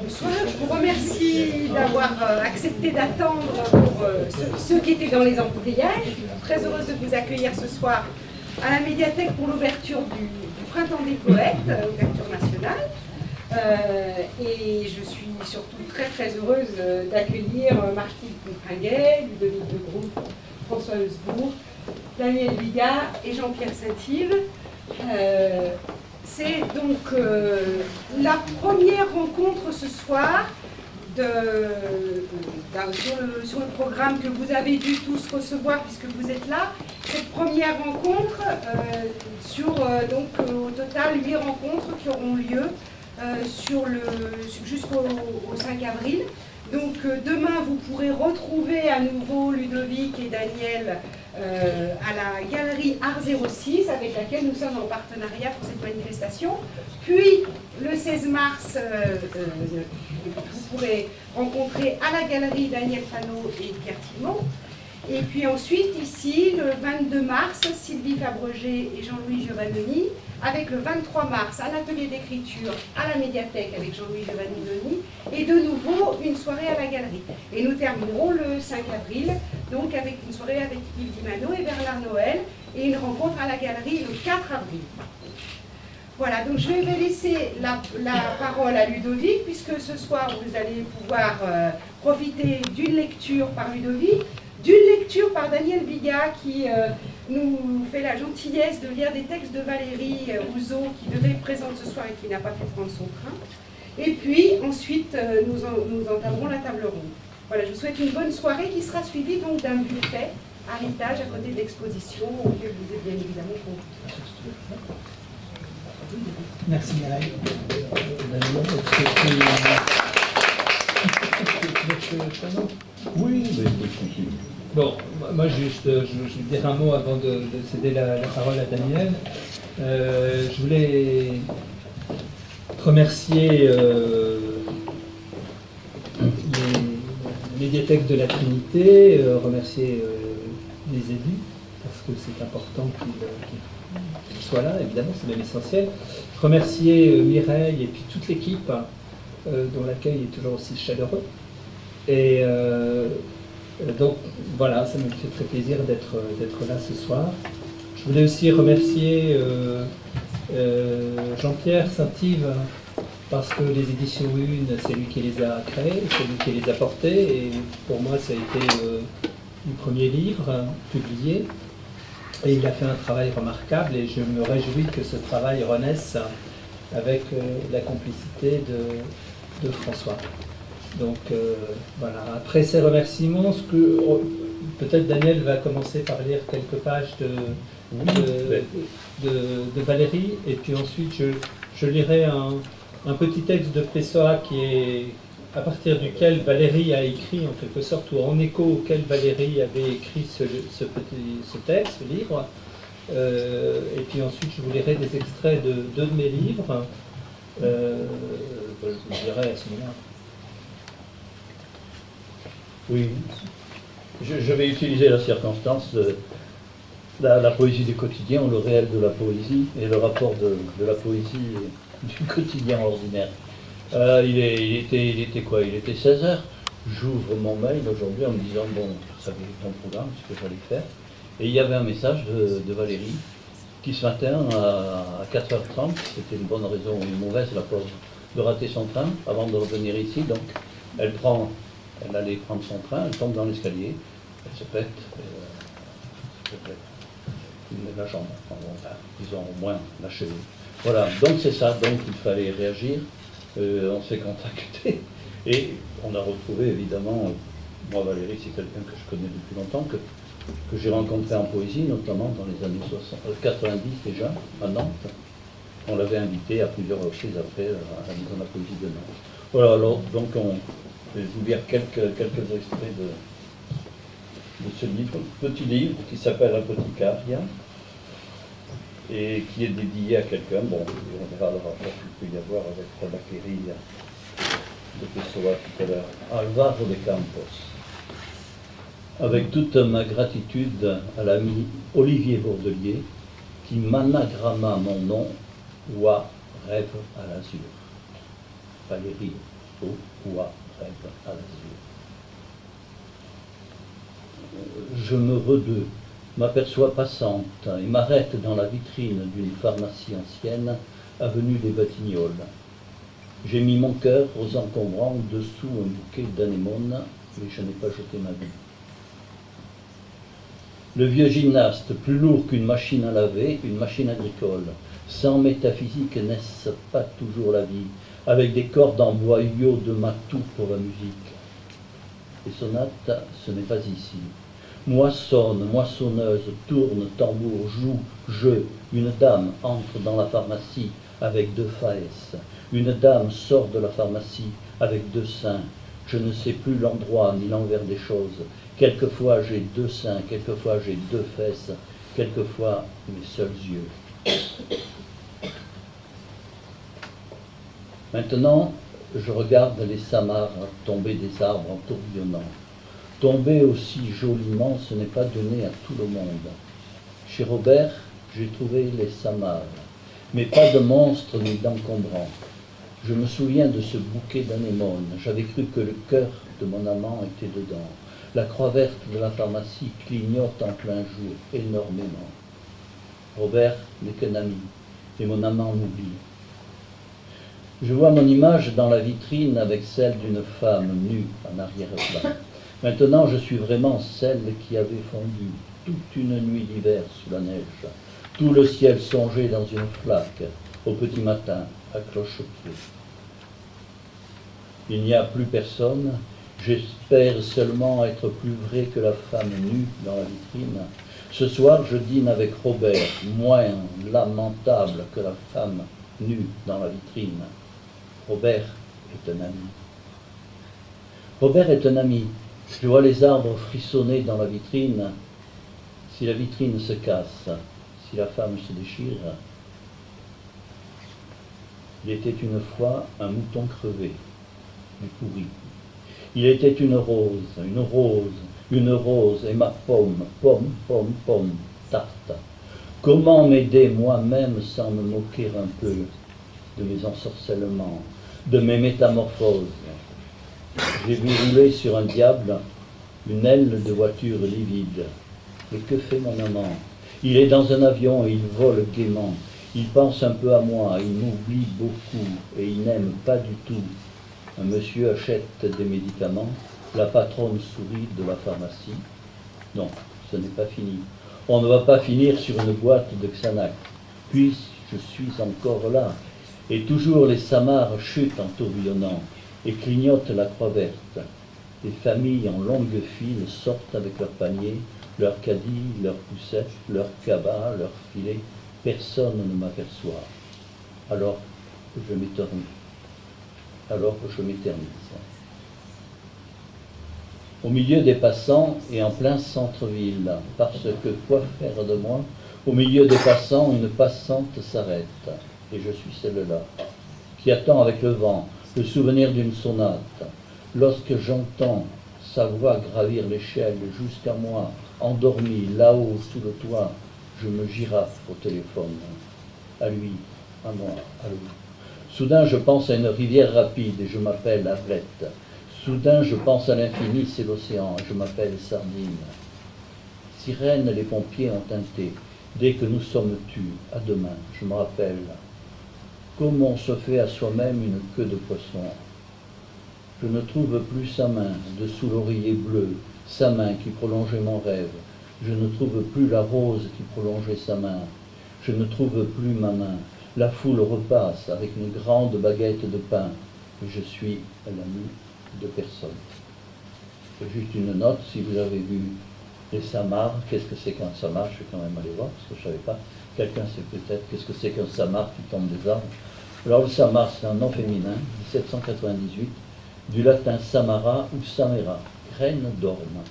Bonsoir, je vous remercie d'avoir accepté d'attendre pour ceux qui étaient dans les embouteillages. Je suis très heureuse de vous accueillir ce soir à la médiathèque pour l'ouverture du Printemps des Poètes, ouverture nationale. Et je suis surtout très heureuse d'accueillir Martine Pringuet, Ludovic de Groupe, François Heusbourg, Daniel Bigard et Jean-Pierre Saint-Yves. C'est donc la première rencontre ce soir sur le programme que vous avez dû tous recevoir puisque vous êtes là. Cette première rencontre sur au total 8 rencontres qui auront lieu jusqu'au 5 avril. Donc demain, vous pourrez retrouver à nouveau Ludovic et Daniel à la galerie Art 06 avec laquelle nous sommes en partenariat pour cette manifestation. Puis le 16 mars, vous pourrez rencontrer à la galerie Daniel Fano et Pierre Timon. Et puis ensuite, ici, le 22 mars, Sylvie Fabrégé et Jean-Louis Giovannoni, avec le 23 mars, un atelier d'écriture à la médiathèque avec Jean-Louis Giovannoni, et de nouveau, une soirée à la galerie. Et nous terminerons le 5 avril, donc avec une soirée avec Yves Dimano et Bernard Noël, et une rencontre à la galerie le 4 avril. Voilà, donc je vais laisser la parole à Ludovic, puisque ce soir, vous allez pouvoir profiter d'une lecture par Ludovic, d'une lecture par Daniel Bigard qui nous fait la gentillesse de lire des textes de Valérie Ouzot qui devait être présente ce soir et qui n'a pas pu prendre son train. Et puis ensuite nous entamerons la table ronde. Voilà, je vous souhaite une bonne soirée qui sera suivie donc d'un buffet à l'étage à côté de l'exposition auquel vous êtes bien évidemment conviés. Merci Mireille. Oui, mais continue. Bon, moi juste, je vais dire un mot avant de céder la parole à Daniel. Je voulais remercier les médiathèques de la Trinité, remercier les élus, parce que c'est important qu'ils soient là, évidemment, c'est même essentiel. Remercier Mireille et puis toute l'équipe dont l'accueil est toujours aussi chaleureux. Et donc voilà, ça me fait très plaisir d'être là ce soir. Je voulais aussi remercier Jean-Pierre Saint-Yves parce que les éditions Une, c'est lui qui les a créées, c'est lui qui les a portées et pour moi ça a été le premier livre publié et il a fait un travail remarquable et je me réjouis que ce travail renaisse avec la complicité de François. Donc voilà, après ces remerciements, peut-être Daniel va commencer par lire quelques pages de Valérie, et puis ensuite je lirai un petit texte de Pessoa qui est à partir duquel Valérie a écrit, en quelque sorte, ou en écho auquel Valérie avait écrit ce texte, ce livre. Et puis ensuite je vous lirai des extraits de deux de mes livres. Je vous dirai à ce moment-là. Oui, je vais utiliser la circonstance de la poésie du quotidien ou le réel de la poésie et le rapport de la poésie du quotidien ordinaire. Il était quoi? Il était 16h. J'ouvre mon mail aujourd'hui en me disant, bon, je savais ton programme, ce que j'allais faire. Et il y avait un message de Valérie qui ce matin à 4h30, c'était une bonne raison ou une mauvaise, la pauvre, de rater son train avant de revenir ici. Donc elle allait prendre son train, elle tombe dans l'escalier, elle se pète la jambe, disons au moins la cheville. Voilà, donc c'est ça, donc il fallait réagir, on s'est contacté, et on a retrouvé évidemment, moi Valérie c'est quelqu'un que je connais depuis longtemps, que j'ai rencontré en poésie, notamment dans les années 90 déjà, à Nantes. On l'avait invité à plusieurs reprises après à la Maison de la Poésie de Nantes. Voilà, alors, donc je vais vous lire quelques extraits de ce livre, petit livre qui s'appelle Apothecaria et qui est dédié à quelqu'un. Bon, on verra le rapport qu'il peut y avoir avec la Valérie de Pessoa tout à l'heure. Alvaro de Campos. Avec toute ma gratitude à l'ami Olivier Bourdelier qui m'anagramma mon nom, Oua rêve à l'azur. Valérie. Oua, rêve à l'azur. Je me redeux, m'aperçois passante et m'arrête dans la vitrine d'une pharmacie ancienne, avenue des Batignolles. J'ai mis mon cœur aux encombrants dessous un bouquet d'anémones, mais je n'ai pas jeté ma vie. Le vieux gymnaste, plus lourd qu'une machine à laver, une machine agricole. Sans métaphysique, n'est-ce pas toujours la vie, avec des cordes en boyaux de matou pour la musique. Les sonates, ce n'est pas ici. Moissonne, moissonneuse, tourne, tambour, joue, jeu. Une dame entre dans la pharmacie avec 2 faesses. Une dame sort de la pharmacie avec 2 seins. Je ne sais plus l'endroit ni l'envers des choses. Quelquefois j'ai 2 seins, quelquefois j'ai 2 fesses, quelquefois mes seuls yeux. Maintenant, je regarde les samarres tomber des arbres en tourbillonnant. Tomber aussi joliment, ce n'est pas donné à tout le monde. Chez Robert, j'ai trouvé les samarres, mais pas de monstres ni d'encombrants. Je me souviens de ce bouquet d'anémones. J'avais cru que le cœur de mon amant était dedans. La croix verte de la pharmacie clignote en plein jour, énormément. Robert n'est qu'un ami, et mon amant m'oublie. Je vois mon image dans la vitrine avec celle d'une femme nue en arrière-plan. Maintenant, je suis vraiment celle qui avait fondu toute une nuit d'hiver sous la neige. Tout le ciel songeait dans une flaque, au petit matin, à cloche-pied. Il n'y a plus personne. J'espère seulement être plus vrai que la femme nue dans la vitrine. Ce soir, je dîne avec Robert, moins lamentable que la femme nue dans la vitrine. Robert est un ami. Robert est un ami. Je vois les arbres frissonner dans la vitrine. Si la vitrine se casse, si la femme se déchire, il était une fois un mouton crevé, mais pourri. Il était une rose, une rose, une rose, et ma pomme, pomme, pomme, pomme, tarte. Comment m'aider moi-même sans me moquer un peu de mes ensorcellements, de mes métamorphoses? J'ai vu rouler sur un diable une aile de voiture livide. Et que fait mon amant? Il est dans un avion et il vole gaiement. Il pense un peu à moi, il m'oublie beaucoup et il n'aime pas du tout. Un monsieur achète des médicaments, la patronne sourit de la pharmacie. Non, ce n'est pas fini. On ne va pas finir sur une boîte de Xanax. Puis je suis encore là. Et toujours les samarres chutent en tourbillonnant et clignotent la croix verte. Les familles en longue file sortent avec leurs paniers, leurs caddies, leurs poussettes, leurs cabas, leurs filets. Personne ne m'aperçoit. Alors je m'éternise. Au milieu des passants et en plein centre-ville, parce que quoi faire de moi? Au milieu des passants, une passante s'arrête, et je suis celle-là, qui attend avec le vent, le souvenir d'une sonate. Lorsque j'entends sa voix gravir l'échelle jusqu'à moi, endormi là-haut sous le toit, je me girafe au téléphone. À lui, à moi, à lui. Soudain, je pense à une rivière rapide et je m'appelle Arlette. Soudain, je pense à l'infini, c'est l'océan, et je m'appelle Sardine. Sirène, les pompiers ont teinté. Dès que nous sommes tus, à demain, je me rappelle. Comment on se fait à soi-même une queue de poisson? Je ne trouve plus sa main, dessous l'oreiller bleu, sa main qui prolongeait mon rêve. Je ne trouve plus la rose qui prolongeait sa main. Je ne trouve plus ma main. La foule repasse avec une grande baguette de pain. Et je suis l'ami de personne. Juste une note, si vous avez vu les samarres, qu'est-ce que c'est qu'un samar? Je vais quand même aller voir, parce que je ne savais pas. Quelqu'un sait peut-être qu'est-ce que c'est qu'un samar qui tombe des arbres. Alors le samar, c'est un nom féminin, 1798, du latin samara ou samera, graine d'orme.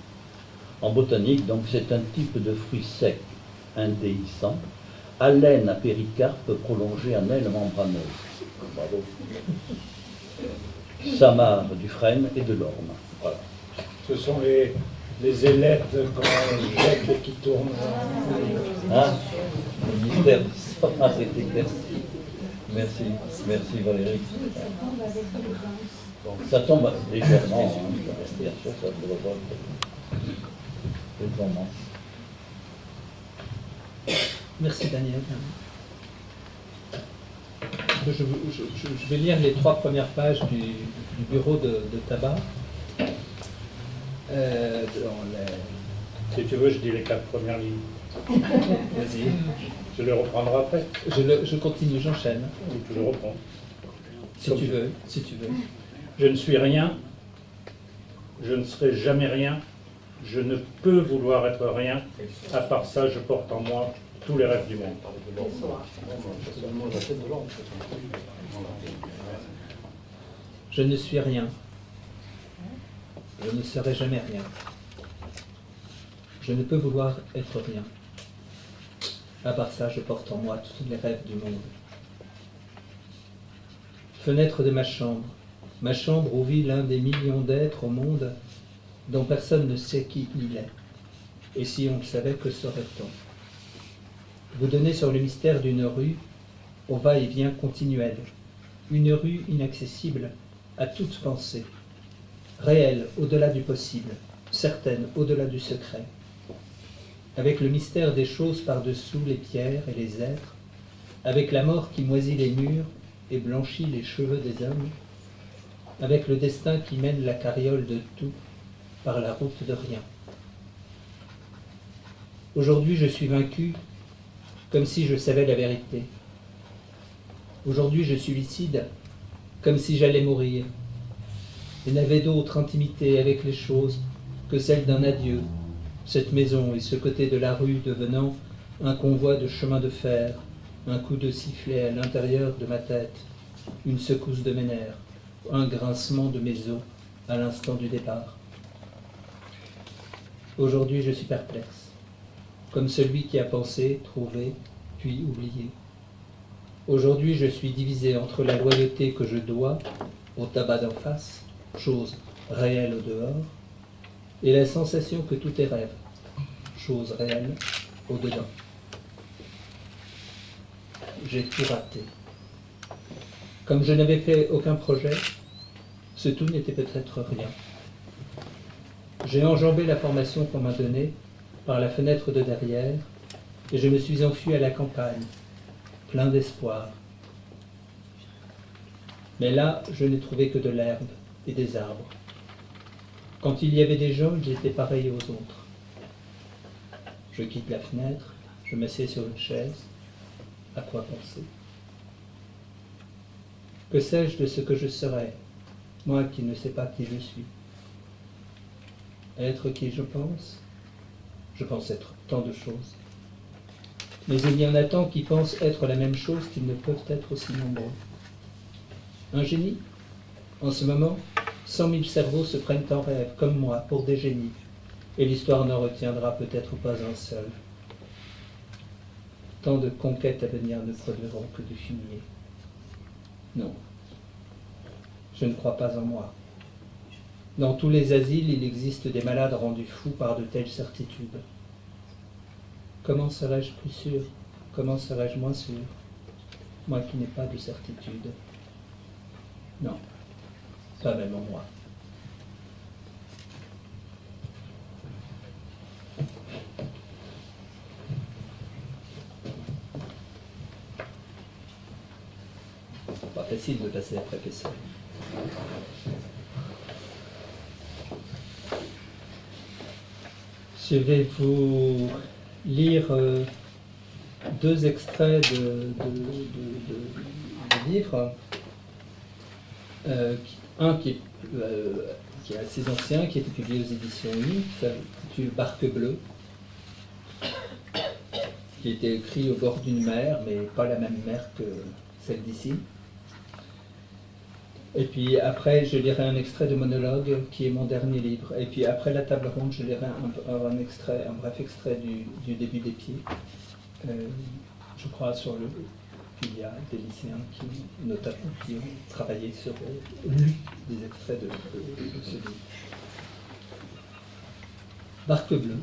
En botanique, donc, c'est un type de fruit sec, indéhiscent, à laine à péricarpe prolongée en aile membraneuse. Bravo. Samar, du frêne et de l'orme. Voilà. Ce sont les ailettes qu'on jette et qui tournent. Hein? Le mystère du samar est éclairci. Merci, merci Valérie. Bon. Ça tombe légèrement, hein, la respiration, ça ne doit pas légèrement. Merci Daniel. Je vais lire les 3 premières pages du bureau de tabac. Si tu veux, je dis les 4 premières lignes. Vas-y. Je les reprendrai après. Je continue, j'enchaîne. Ou tu les reprends. Si tu veux. Je ne suis rien. Je ne serai jamais rien. Je ne peux vouloir être rien. À part ça, je porte en moi tous les rêves du monde. Je ne suis rien. Je ne serai jamais rien. Je ne peux vouloir être rien. À part ça, je porte en moi tous les rêves du monde. Fenêtre de ma chambre où vit l'un des millions d'êtres au monde dont personne ne sait qui il est. Et si on le savait, que saurait-on? Vous donnez sur le mystère d'une rue au va-et-vient continuel, une rue inaccessible à toute pensée, réelle au-delà du possible, certaine au-delà du secret, avec le mystère des choses par-dessous les pierres et les êtres, avec la mort qui moisit les murs et blanchit les cheveux des hommes, avec le destin qui mène la carriole de tout par la route de rien. Aujourd'hui, je suis vaincu comme si je savais la vérité. Aujourd'hui, je suis lucide comme si j'allais mourir et n'avais d'autre intimité avec les choses que celle d'un adieu, cette maison et ce côté de la rue devenant un convoi de chemin de fer, un coup de sifflet à l'intérieur de ma tête, une secousse de mes nerfs, un grincement de mes os à l'instant du départ. Aujourd'hui, je suis perplexe, comme celui qui a pensé, trouvé, puis oublié. Aujourd'hui, je suis divisé entre la loyauté que je dois au tabac d'en face, chose réelle au dehors, et la sensation que tout est rêve, chose réelle au dedans. J'ai tout raté. Comme je n'avais fait aucun projet, ce tout n'était peut-être rien. J'ai enjambé la formation qu'on m'a donnée par la fenêtre de derrière et je me suis enfui à la campagne, plein d'espoir. Mais là, je n'ai trouvé que de l'herbe et des arbres. Quand il y avait des gens, ils étaient pareils aux autres. Je quitte la fenêtre, je m'assieds sur une chaise. À quoi penser? Que sais-je de ce que je serai, moi qui ne sais pas qui je suis? Être qui je pense? Je pense être tant de choses. Mais il y en a tant qui pensent être la même chose qu'ils ne peuvent être aussi nombreux. Un génie? En ce moment, 100 000 cerveaux se prennent en rêve, comme moi, pour des génies, et l'histoire n'en retiendra peut-être pas un seul. Tant de conquêtes à venir ne produiront que du fumier. Non, je ne crois pas en moi. Dans tous les asiles, il existe des malades rendus fous par de telles certitudes. Comment serais-je plus sûr? Comment serais-je moins sûr? Moi qui n'ai pas de certitude. Non, pas même en moi. Pas facile de passer après Pessoa. Je vais vous lire 2 extraits de livres. Un qui est assez ancien, qui a été publié aux éditions U, qui s'appelle Barque bleue, qui a été écrit au bord d'une mer, mais pas la même mer que celle d'ici. Et puis après, je lirai un extrait de monologue, qui est mon dernier livre. Et puis après la table ronde, je lirai un bref extrait du début des pieds. Je crois sur le... Il y a des lycéens notamment, qui ont travaillé sur lu des extraits de ce livre. Barque bleue.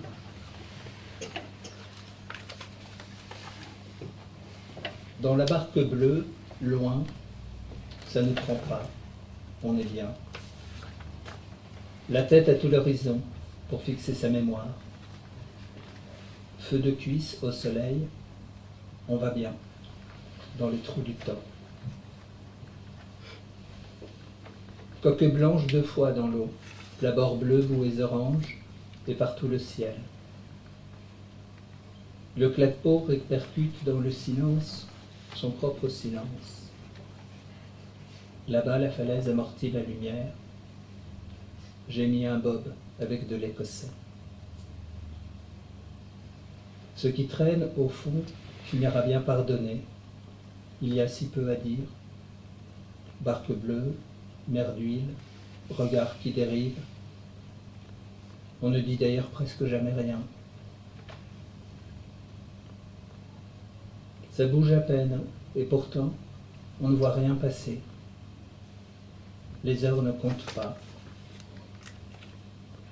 Dans la barque bleue, loin, ça ne prend pas. On est bien. la tête à tout l'horizon pour fixer sa mémoire. Feu de cuisse au soleil, on va bien, dans les trous du temps. Coque blanche 2 fois dans l'eau, plat-bord bleu, bouées oranges, et partout le ciel. Le claquetot répercute dans le silence son propre silence. Là-bas, la falaise amortit la lumière. J'ai mis un bob avec de l'écossais. Ce qui traîne, au fond, finira bien par donner. Il y a si peu à dire. Barque bleue, mer d'huile, regard qui dérive. On ne dit d'ailleurs presque jamais rien. Ça bouge à peine, et pourtant, on ne voit rien passer. Les heures ne comptent pas.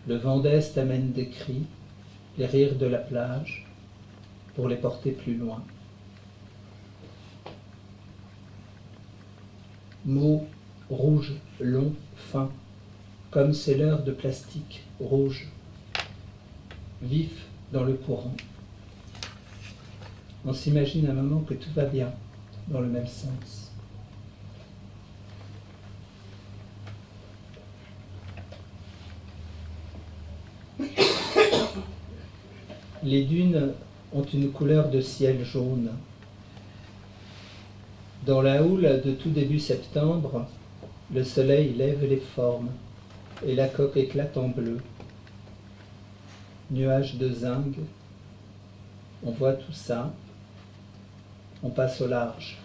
Le vent d'Est amène des cris, les rires de la plage, pour les porter plus loin. Mots rouge, long, fin, comme c'est l'heure de plastique rouge, vif dans le courant. On s'imagine un moment que tout va bien, dans le même sens. Les dunes ont une couleur de ciel jaune. Dans la houle de tout début septembre, le soleil lève les formes et la coque éclate en bleu. Nuages de zinc, on voit tout ça, on passe au large.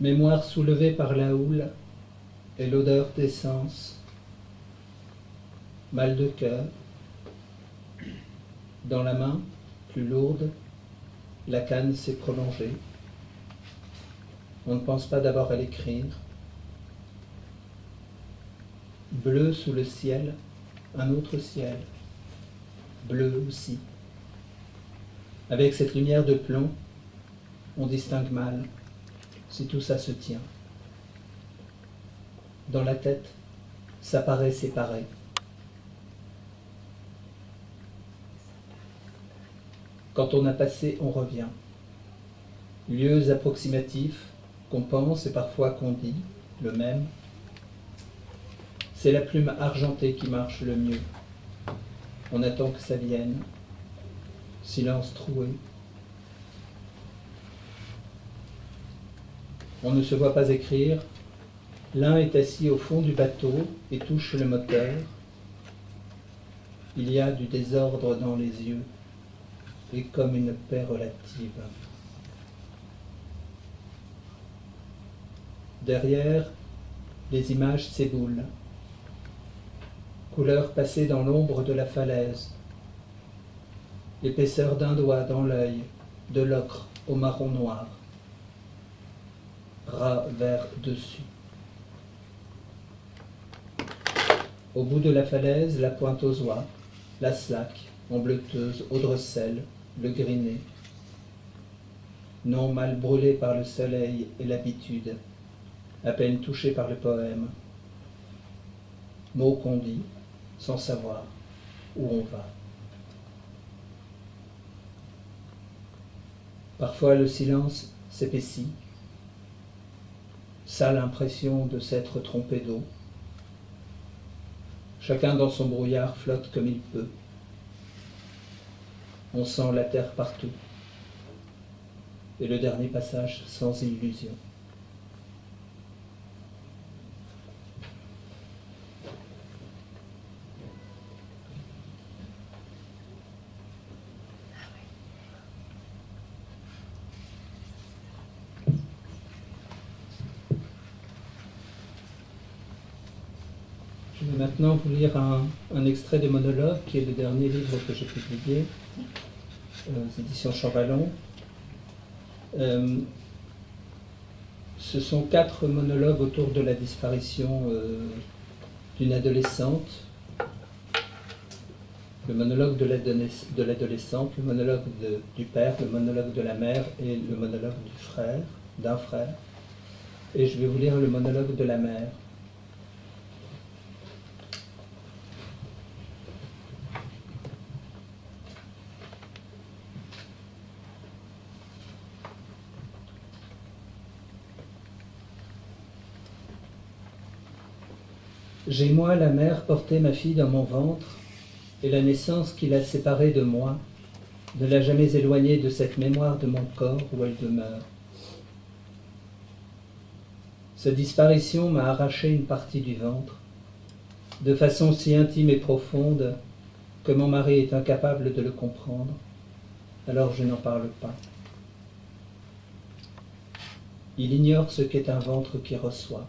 Mémoire soulevée par la houle et l'odeur d'essence. Mal de cœur. Dans la main, plus lourde, la canne s'est prolongée. On ne pense pas d'abord à l'écrire. Bleu sous le ciel, un autre ciel. Bleu aussi. Avec cette lumière de plomb, on distingue mal si tout ça se tient. Dans la tête, ça paraît séparé. Quand on a passé, on revient. Lieux approximatifs qu'on pense et parfois qu'on dit, le même. C'est la plume argentée qui marche le mieux. On attend que ça vienne. Silence troué. On ne se voit pas écrire. L'un est assis au fond du bateau et touche le moteur. Il y a du désordre dans les yeux et comme une paix relative. Derrière, les images s'éboulent. Couleur passée dans l'ombre de la falaise. L'épaisseur d'un doigt dans l'œil, de l'ocre au marron noir. Ras vert dessus. Au bout de la falaise, la pointe aux oies, la slack, en bleuteuse, au Dressel, le griné. Non mal brûlé par le soleil et l'habitude, à peine touché par le poème. Mots qu'on dit, sans savoir où on va. Parfois le silence s'épaissit, sale impression de s'être trompé d'eau. Chacun dans son brouillard flotte comme il peut. On sent la terre partout. Et le dernier passage sans illusion. Je vais maintenant vous lire un extrait des monologues, qui est le dernier livre que j'ai publié, aux éditions Champvallon. Ce sont 4 monologues autour de la disparition d'une adolescente. Le monologue de l'adolescente, le monologue du père, le monologue de la mère et le monologue d'un frère. Et je vais vous lire le monologue de la mère. J'ai, moi, la mère, porté ma fille dans mon ventre, et la naissance qui l'a séparée de moi ne l'a jamais éloignée de cette mémoire de mon corps où elle demeure. Sa disparition m'a arraché une partie du ventre, de façon si intime et profonde que mon mari est incapable de le comprendre, alors je n'en parle pas. Il ignore ce qu'est un ventre qui reçoit,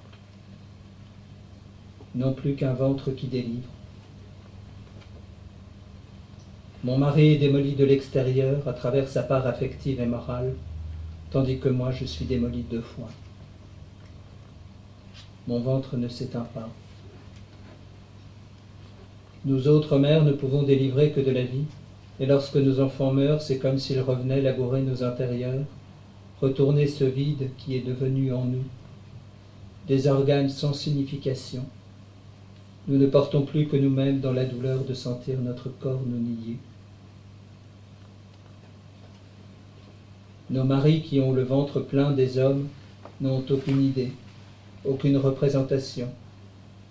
non plus qu'un ventre qui délivre. Mon mari est démoli de l'extérieur à travers sa part affective et morale, tandis que moi je suis démoli 2 fois. Mon ventre ne s'éteint pas. Nous autres mères ne pouvons délivrer que de la vie, et lorsque nos enfants meurent, c'est comme s'ils revenaient labourer nos intérieurs, retourner ce vide qui est devenu en nous, des organes sans signification. Nous ne portons plus que nous-mêmes dans la douleur de sentir notre corps nous nier. Nos maris qui ont le ventre plein des hommes n'ont aucune idée, aucune représentation,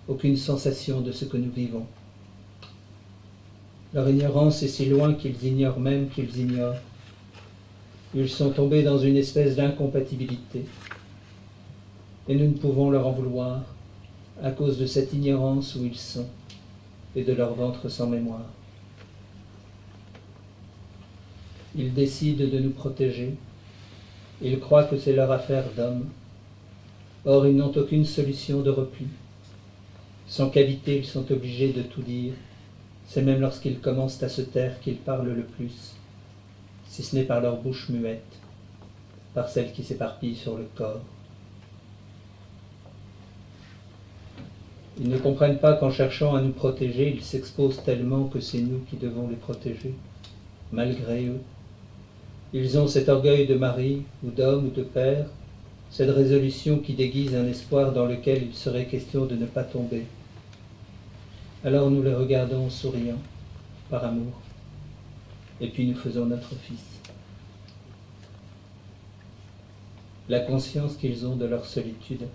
aucune sensation de ce que nous vivons. Leur ignorance est si loin qu'ils ignorent même qu'ils ignorent. Ils sont tombés dans une espèce d'incompatibilité. Et nous ne pouvons leur en vouloir à cause de cette ignorance où ils sont et de leur ventre sans mémoire. Ils décident de nous protéger. Ils croient que c'est leur affaire d'homme. Or, ils n'ont aucune solution de repli. Sans cavité, ils sont obligés de tout dire. C'est même lorsqu'ils commencent à se taire qu'ils parlent le plus, si ce n'est par leur bouche muette, par celle qui s'éparpille sur le corps. Ils ne comprennent pas qu'en cherchant à nous protéger, ils s'exposent tellement que c'est nous qui devons les protéger, malgré eux. Ils ont cet orgueil de mari, ou d'homme, ou de père, cette résolution qui déguise un espoir dans lequel il serait question de ne pas tomber. Alors nous les regardons en souriant, par amour, et puis nous faisons notre fils. La conscience qu'ils ont de leur solitude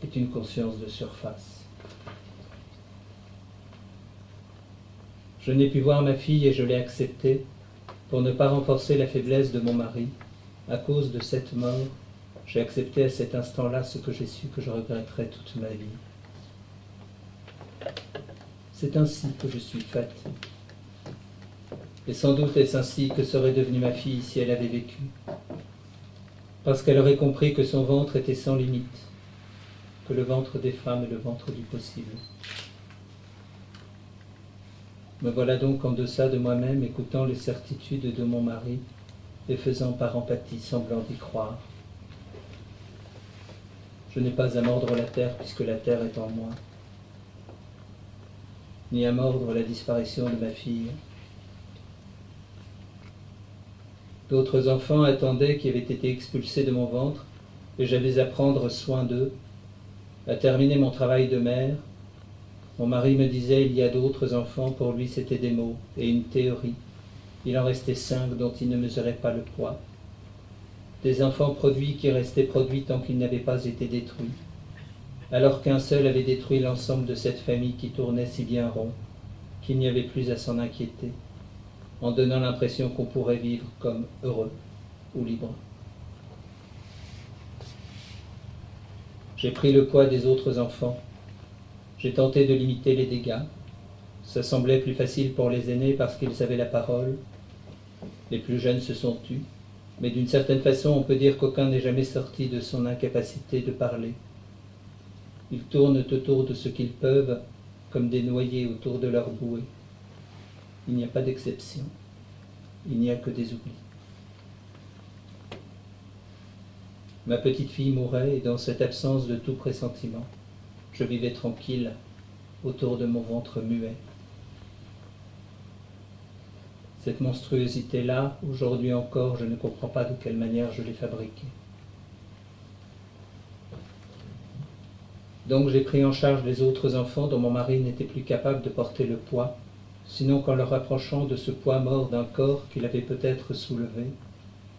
est une conscience de surface. Je n'ai pu voir ma fille et je l'ai acceptée pour ne pas renforcer la faiblesse de mon mari. À cause de cette mort, j'ai accepté à cet instant-là ce que j'ai su que je regretterais toute ma vie. C'est ainsi que je suis faite. Et sans doute est-ce ainsi que serait devenue ma fille si elle avait vécu. Parce qu'elle aurait compris que son ventre était sans limite, que le ventre des femmes est le ventre du possible. Me voilà donc en deçà de moi-même, écoutant les certitudes de mon mari et faisant par empathie semblant d'y croire. Je n'ai pas à mordre la terre puisque la terre est en moi, ni à mordre la disparition de ma fille. D'autres enfants attendaient qui avaient été expulsés de mon ventre, et j'avais à prendre soin d'eux, à terminer mon travail de mère. Mon mari me disait, il y a d'autres enfants, pour lui c'était des mots et une théorie. Il en restait 5 dont il ne mesurait pas le poids. Des enfants produits qui restaient produits tant qu'ils n'avaient pas été détruits, alors qu'un seul avait détruit l'ensemble de cette famille qui tournait si bien rond, qu'il n'y avait plus à s'en inquiéter, en donnant l'impression qu'on pourrait vivre comme heureux ou libre. J'ai pris le poids des autres enfants. J'ai tenté de limiter les dégâts. Ça semblait plus facile pour les aînés parce qu'ils avaient la parole. Les plus jeunes se sont tus, mais d'une certaine façon, on peut dire qu'aucun n'est jamais sorti de son incapacité de parler. Ils tournent autour de ce qu'ils peuvent, comme des noyés autour de leur bouée. Il n'y a pas d'exception. Il n'y a que des oublis. Ma petite fille mourait, et dans cette absence de tout pressentiment, je vivais tranquille autour de mon ventre muet. Cette monstruosité-là, aujourd'hui encore, je ne comprends pas de quelle manière je l'ai fabriquée. Donc j'ai pris en charge les autres enfants dont mon mari n'était plus capable de porter le poids, sinon qu'en le rapprochant de ce poids mort d'un corps qu'il avait peut-être soulevé,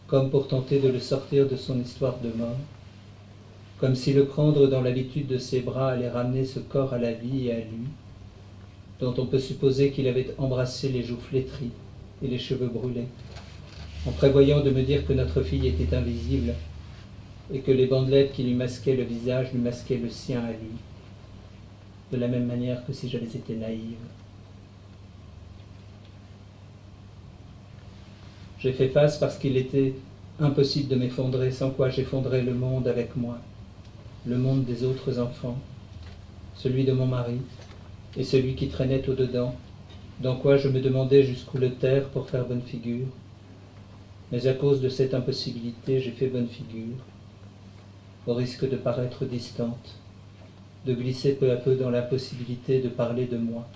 comme pour tenter de le sortir de son histoire de mort, comme si le prendre dans l'habitude de ses bras allait ramener ce corps à la vie et à lui, dont on peut supposer qu'il avait embrassé les joues flétries et les cheveux brûlés, en prévoyant de me dire que notre fille était invisible et que les bandelettes qui lui masquaient le visage lui masquaient le sien à lui, de la même manière que si j'avais été naïve. J'ai fait face parce qu'il était impossible de m'effondrer, sans quoi j'effondrais le monde avec moi, le monde des autres enfants, celui de mon mari et celui qui traînait au-dedans, dans quoi je me demandais jusqu'où le taire pour faire bonne figure. Mais à cause de cette impossibilité, j'ai fait bonne figure, au risque de paraître distante, de glisser peu à peu dans l'impossibilité de parler de moi,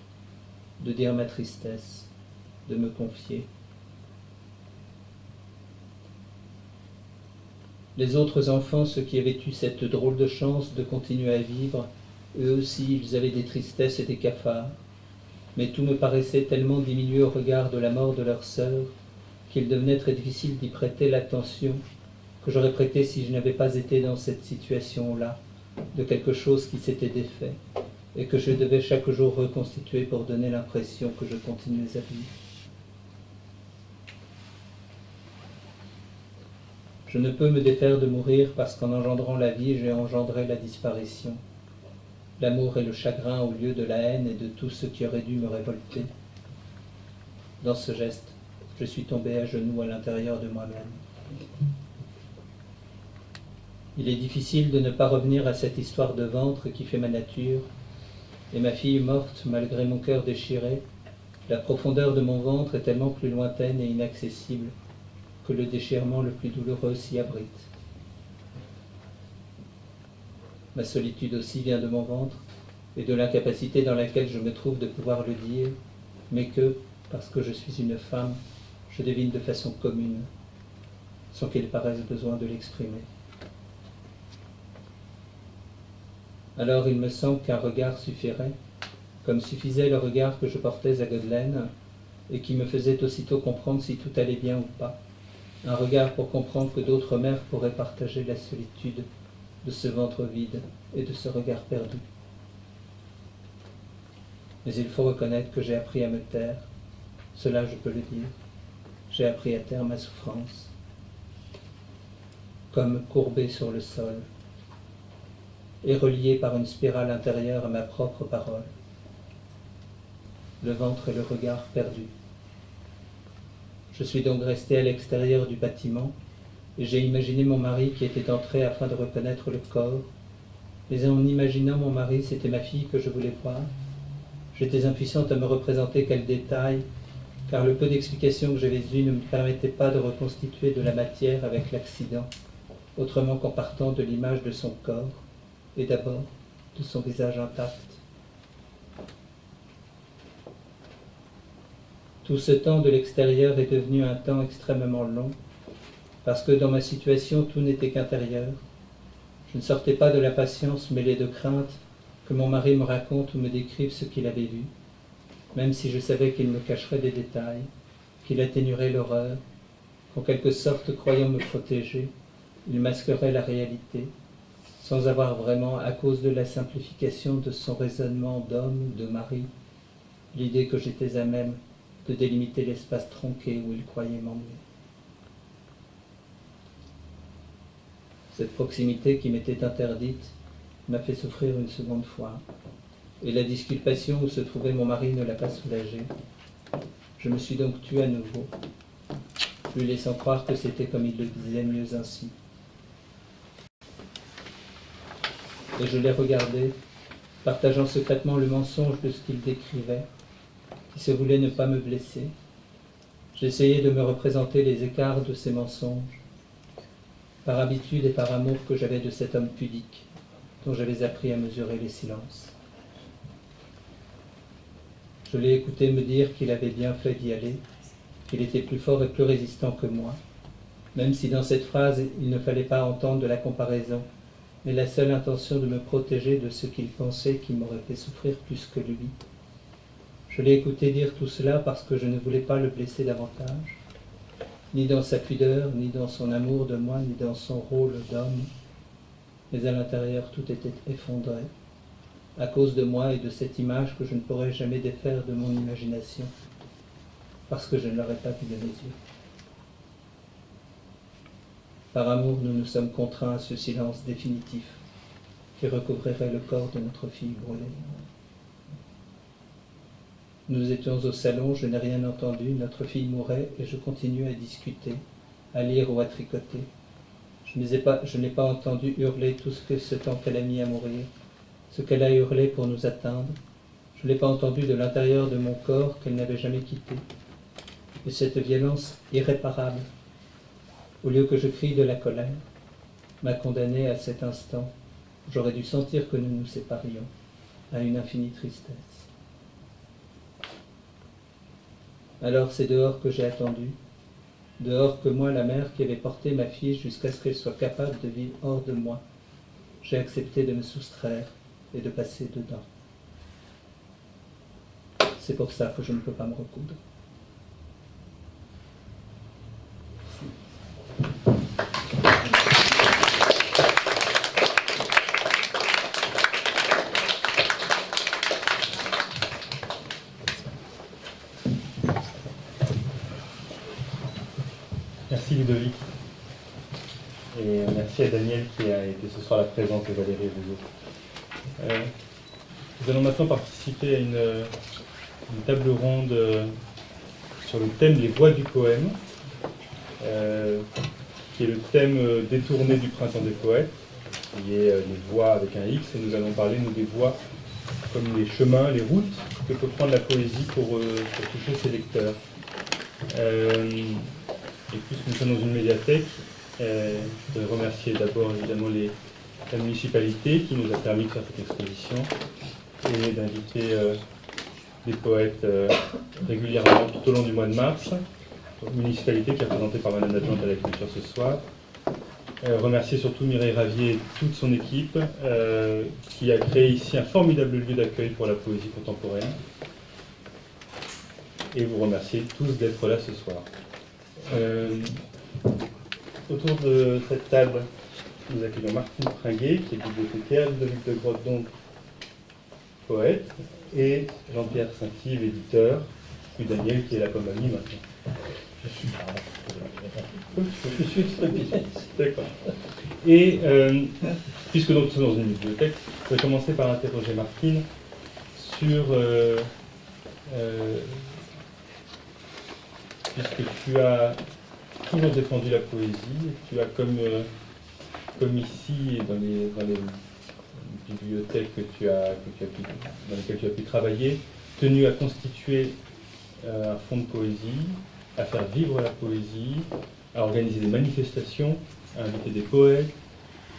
de dire ma tristesse, de me confier. Les autres enfants, ceux qui avaient eu cette drôle de chance de continuer à vivre, eux aussi, ils avaient des tristesses et des cafards, mais tout me paraissait tellement diminué au regard de la mort de leur sœur qu'il devenait très difficile d'y prêter l'attention que j'aurais prêté si je n'avais pas été dans cette situation-là, de quelque chose qui s'était défait, et que je devais chaque jour reconstituer pour donner l'impression que je continuais à vivre. Je ne peux me défaire de mourir parce qu'en engendrant la vie, j'ai engendré la disparition, l'amour et le chagrin au lieu de la haine et de tout ce qui aurait dû me révolter. Dans ce geste, je suis tombé à genoux à l'intérieur de moi-même. Il est difficile de ne pas revenir à cette histoire de ventre qui fait ma nature, et ma fille morte malgré mon cœur déchiré, la profondeur de mon ventre est tellement plus lointaine et inaccessible que le déchirement le plus douloureux s'y abrite. Ma solitude aussi vient de mon ventre et de l'incapacité dans laquelle je me trouve de pouvoir le dire, mais que, parce que je suis une femme, je devine de façon commune, sans qu'il paraisse besoin de l'exprimer. Alors il me semble qu'un regard suffirait, comme suffisait le regard que je portais à Godelaine, et qui me faisait aussitôt comprendre si tout allait bien ou pas. Un regard pour comprendre que d'autres mères pourraient partager la solitude de ce ventre vide et de ce regard perdu. Mais il faut reconnaître que j'ai appris à me taire, cela je peux le dire. J'ai appris à taire ma souffrance, comme courbé sur le sol, et relié par une spirale intérieure à ma propre parole. Le ventre et le regard perdus. Je suis donc resté à l'extérieur du bâtiment, et j'ai imaginé mon mari qui était entré afin de reconnaître le corps. Mais en imaginant mon mari, c'était ma fille que je voulais voir. J'étais impuissante à me représenter quel détail, car le peu d'explications que j'avais eues ne me permettait pas de reconstituer de la matière avec l'accident, autrement qu'en partant de l'image de son corps, et d'abord de son visage intact. Tout ce temps de l'extérieur est devenu un temps extrêmement long, parce que dans ma situation, tout n'était qu'intérieur. Je ne sortais pas de l'impatience mêlée de crainte que mon mari me raconte ou me décrive ce qu'il avait vu, même si je savais qu'il me cacherait des détails, qu'il atténuerait l'horreur, qu'en quelque sorte, croyant me protéger, il masquerait la réalité, sans avoir vraiment, à cause de la simplification de son raisonnement d'homme, de mari, l'idée que j'étais à même de délimiter l'espace tronqué où il croyait m'emmener. Cette proximité qui m'était interdite m'a fait souffrir une seconde fois, et la disculpation où se trouvait mon mari ne l'a pas soulagée. Je me suis donc tue à nouveau, lui laissant croire que c'était comme il le disait, mieux ainsi. Et je l'ai regardé, partageant secrètement le mensonge de ce qu'il décrivait, qui se voulait ne pas me blesser. J'essayais de me représenter les écarts de ces mensonges, par habitude et par amour que j'avais de cet homme pudique, dont j'avais appris à mesurer les silences. Je l'ai écouté me dire qu'il avait bien fait d'y aller, qu'il était plus fort et plus résistant que moi, même si dans cette phrase il ne fallait pas entendre de la comparaison, mais la seule intention de me protéger de ce qu'il pensait qui m'aurait fait souffrir plus que lui. Je l'ai écouté dire tout cela parce que je ne voulais pas le blesser davantage, ni dans sa pudeur, ni dans son amour de moi, ni dans son rôle d'homme. mais à l'intérieur tout était effondré, à cause de moi et de cette image que je ne pourrais jamais défaire de mon imagination, parce que je ne l'aurais pas vue de mes yeux. Par amour, nous nous sommes contraints à ce silence définitif qui recouvrirait le corps de notre fille brûlée. Nous étions au salon, je n'ai rien entendu, notre fille mourait et je continuais à discuter, à lire ou à tricoter. Je n'ai pas entendu hurler tout ce temps qu'elle a mis à mourir, ce qu'elle a hurlé pour nous atteindre. Je ne l'ai pas entendu de l'intérieur de mon corps qu'elle n'avait jamais quitté. Et cette violence irréparable, au lieu que je crie de la colère, m'a condamné à cet instant où j'aurais dû sentir que nous nous séparions, à une infinie tristesse. Alors c'est dehors que j'ai attendu, dehors que moi, la mère qui avait porté ma fille jusqu'à ce qu'elle soit capable de vivre hors de moi, j'ai accepté de me soustraire et de passer dedans. C'est pour ça que je ne peux pas me recoudre. Merci Ludovic. Et merci à Daniel qui a été ce soir la présence de Valérie et vous autres. Nous allons maintenant participer à une table ronde sur le thème Les voix du poème, qui est le thème détourné du Printemps des poètes, qui est les voix avec un X, et nous allons parler, nous, des voix comme les chemins, les routes que peut prendre la poésie pour toucher ses lecteurs. Et puisque nous sommes dans une médiathèque, je voudrais remercier d'abord évidemment la municipalité qui nous a permis de faire cette exposition et d'inviter des poètes régulièrement tout au long du mois de mars. Municipalité qui est représentée par Madame l'adjointe à la culture ce soir. Remercier surtout Mireille Ravier et toute son équipe qui a créé ici un formidable lieu d'accueil pour la poésie contemporaine. Et vous remercier tous d'être là ce soir. Autour de cette table, nous accueillons Martine Pringuet, qui est bibliothécaire, Ludovic de Grotte, poète, et Jean-Pierre Saint-Yves, éditeur, puis Daniel qui est là comme ami maintenant. Je suis spécialiste. D'accord. Et puisque nous sommes dans une bibliothèque, je vais commencer par interroger Martine sur puisque tu as toujours défendu la poésie, tu as comme ici et dans les bibliothèques dans lesquelles tu as pu travailler, tenu à constituer un fonds de poésie, à faire vivre la poésie, à organiser des manifestations, à inviter des poètes.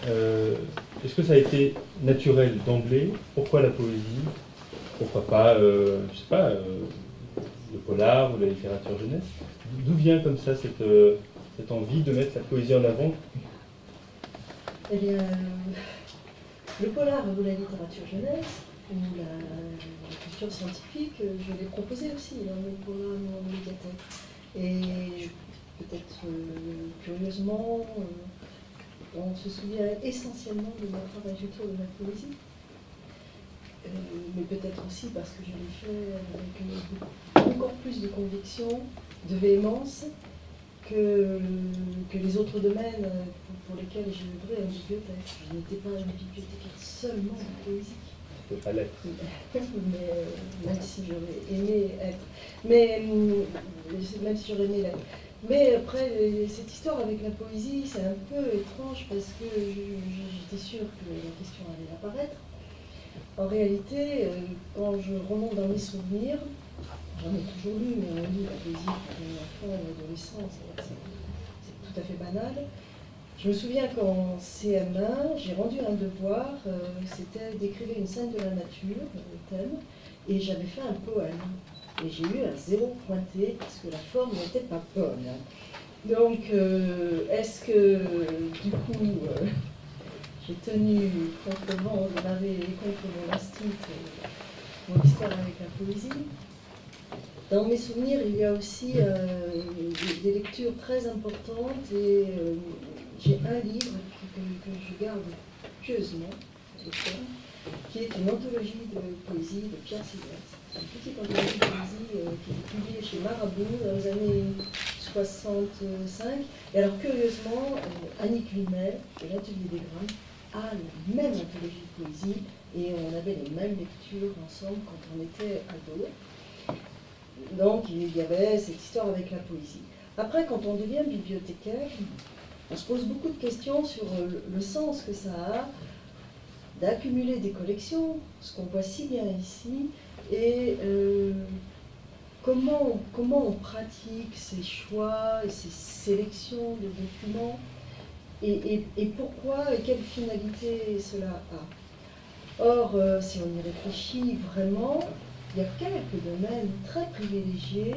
Est-ce que ça a été naturel d'emblée? Pourquoi la poésie? Pourquoi pas, je sais pas, le polar ou la littérature jeunesse? D'où vient comme ça cette envie de mettre la poésie en avant? Eh bien, le polar ou la littérature jeunesse, ou la culture scientifique, je l'ai proposé aussi dans le programme en médiathèque. Et peut-être curieusement, on se souvient essentiellement de mon travail autour de la poésie. Mais peut-être aussi parce que je l'ai fait avec encore plus de conviction, de véhémence que les autres domaines pour lesquels j'ai œuvré en bibliothèque. Je n'étais pas une bibliothécaire seulement de poésie. Ça peut pas l'être. Mais même si j'aurais aimé être. Mais même si j'aurais aimé l'être. Mais après, cette histoire avec la poésie, c'est un peu étrange parce que j'étais sûre que la question allait apparaître. En réalité, quand je remonte dans mes souvenirs, j'en ai toujours lu, mais on lit la poésie pour un enfant, un adolescent, c'est tout à fait banal. Je me souviens qu'en CM1, j'ai rendu un devoir, c'était d'écrire une scène de la nature, le thème, et j'avais fait un poème. Et j'ai eu un 0 pointé, parce que la forme n'était pas bonne. Donc, est-ce que, du coup, j'ai tenu contre le vent de marée et contre mon instinct, mon histoire avec la poésie? Dans mes souvenirs, il y a aussi des lectures très importantes et j'ai un livre que je garde pieusement, qui est une anthologie de poésie de Pierre Sylvestre. C'est une petite anthologie de poésie qui est publiée chez Marabout dans les années 65. Et alors, curieusement, Annick Vinet, de l'Atelier des Grammes, a la même anthologie de poésie et on avait les mêmes lectures ensemble quand on était ados. Donc, il y avait cette histoire avec la poésie. Après, quand on devient bibliothécaire, on se pose beaucoup de questions sur le sens que ça a d'accumuler des collections, ce qu'on voit si bien ici, et comment on pratique ces choix et ces sélections de documents, et pourquoi et quelle finalité cela a. Or, si on y réfléchit vraiment, il y a quelques domaines très privilégiés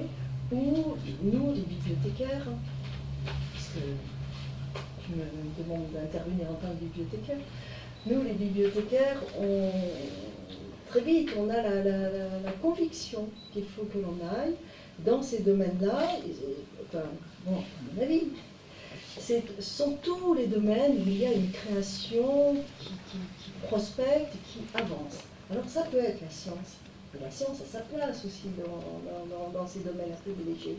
où nous, les bibliothécaires, parce que je me demande d'intervenir en tant que bibliothécaire, nous, les bibliothécaires, très vite, on a la conviction qu'il faut que l'on aille dans ces domaines-là. Enfin, bon, à mon avis, ce sont tous les domaines où il y a une création qui prospecte, qui avance. Alors ça peut être la science. Et la science a sa place aussi dans ces domaines privilégiés.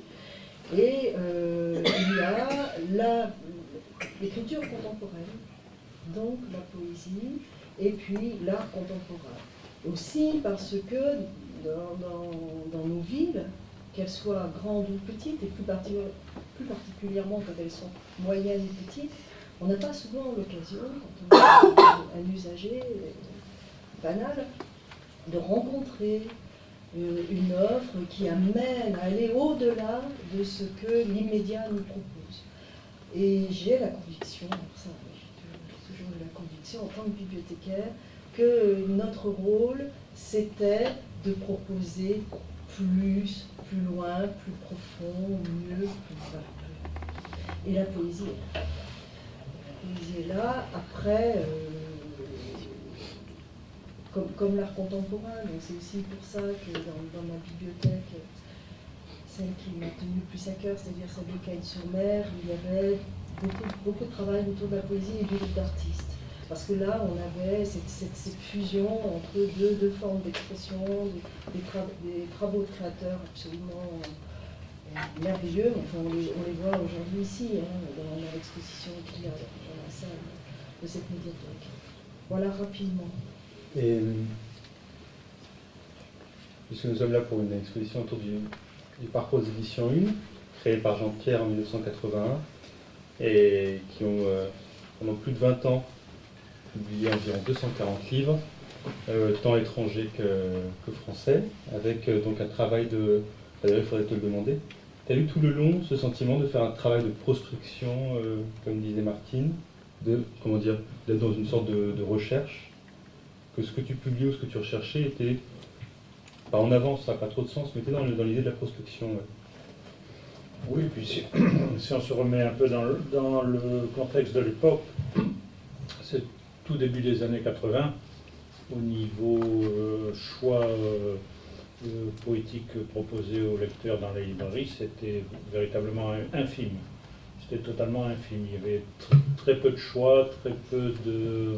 Et il y a l'écriture contemporaine, donc la poésie, et puis l'art contemporain. Aussi parce que dans nos villes, qu'elles soient grandes ou petites, et plus particulièrement quand elles sont moyennes ou petites, on n'a pas souvent l'occasion, quand on est un usager banal, de rencontrer une offre qui amène à aller au-delà de ce que l'immédiat nous propose. Et j'ai la conviction, ça, j'ai toujours eu la conviction en tant que bibliothécaire, que notre rôle, c'était de proposer plus loin, plus profond, mieux, plus vague. Et la poésie est là. La poésie est là, après, comme l'art contemporain, donc c'est aussi pour ça que dans ma bibliothèque, celle qui m'a tenu le plus à cœur, c'est-à-dire celle de Cagnes-sur-Mer, il y avait beaucoup de travail autour de la poésie et du livre d'artiste. Parce que là, on avait cette fusion entre deux formes d'expression, des travaux de créateurs absolument merveilleux. Enfin, on les voit aujourd'hui ici, dans l'exposition qu'il y a dans la salle de cette médiathèque. Voilà rapidement. Et puisque nous sommes là pour une exposition autour du parcours des éditions 1, créé par Jean-Pierre en 1981, et qui ont, pendant plus de 20 ans, publié environ 240 livres, tant étrangers que français, avec donc un travail de... D'ailleurs, il faudrait te le demander. Tu as eu tout le long ce sentiment de faire un travail de prospection, comme disait Martine, d'être dans une sorte de recherche, que ce que tu publiais ou ce que tu recherchais était, pas en avance, ça n'a pas trop de sens, mais était dans l'idée de la prospection. Ouais. Oui, puis si on se remet un peu dans le contexte de l'époque, c'est tout début des années 80, au niveau choix poétique proposé aux lecteurs dans les librairies, c'était véritablement infime. C'était totalement infime. Il y avait très peu de choix, très peu de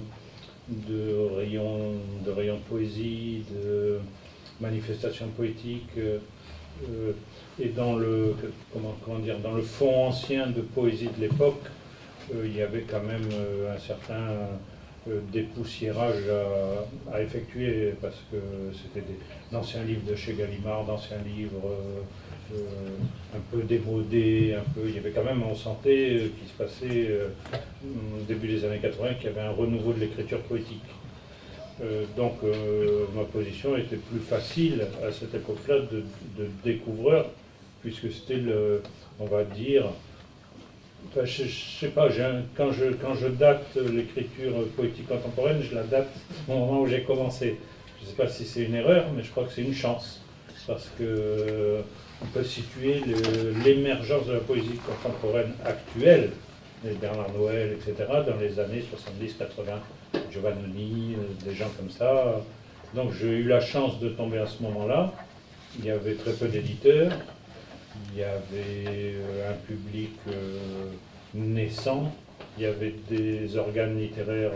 rayons de poésie, de manifestations poétiques. Et dans le fond ancien de poésie de l'époque, il y avait quand même un certain dépoussiérage à effectuer, parce que c'était d'anciens livres de chez Gallimard, d'anciens livres un peu démodés, il y avait quand même, on sentait qu'il se passait au début des années 80, qu'il y avait un renouveau de l'écriture poétique. Donc ma position était plus facile à cette époque-là de découvreur, puisque c'était on va dire, enfin, je sais pas, quand je date l'écriture poétique contemporaine, je la date au moment où j'ai commencé. Je ne sais pas si c'est une erreur, mais je crois que c'est une chance, parce que on peut situer l'émergence de la poésie contemporaine actuelle, les Bernard Noël, etc., dans les années 70-80, Giovannoni, des gens comme ça. Donc j'ai eu la chance de tomber à ce moment-là. Il y avait très peu d'éditeurs, il y avait un public naissant, il y avait des organes littéraires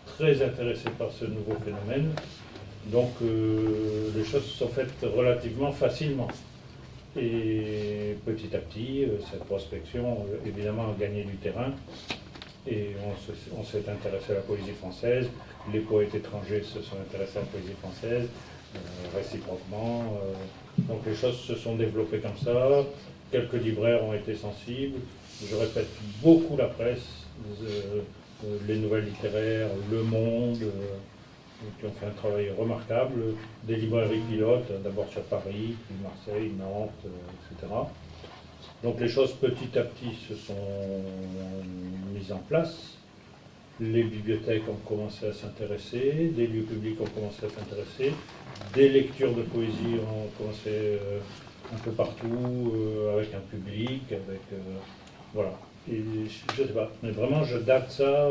très intéressés par ce nouveau phénomène. Donc les choses se sont faites relativement facilement. Et petit à petit, cette prospection, évidemment, a gagné du terrain. Et on s'est intéressé à la poésie française. Les poètes étrangers se sont intéressés à la poésie française, réciproquement. Donc les choses se sont développées comme ça. Quelques libraires ont été sensibles. Je répète beaucoup la presse, les nouvelles littéraires, Le Monde, qui ont fait un travail remarquable, des librairies pilotes, d'abord sur Paris, puis Marseille, Nantes, etc. Donc les choses petit à petit se sont mises en place. Les bibliothèques ont commencé à s'intéresser, des lieux publics ont commencé à s'intéresser, des lectures de poésie ont commencé un peu partout, avec un public, avec... voilà. Et je ne sais pas, mais vraiment je date ça...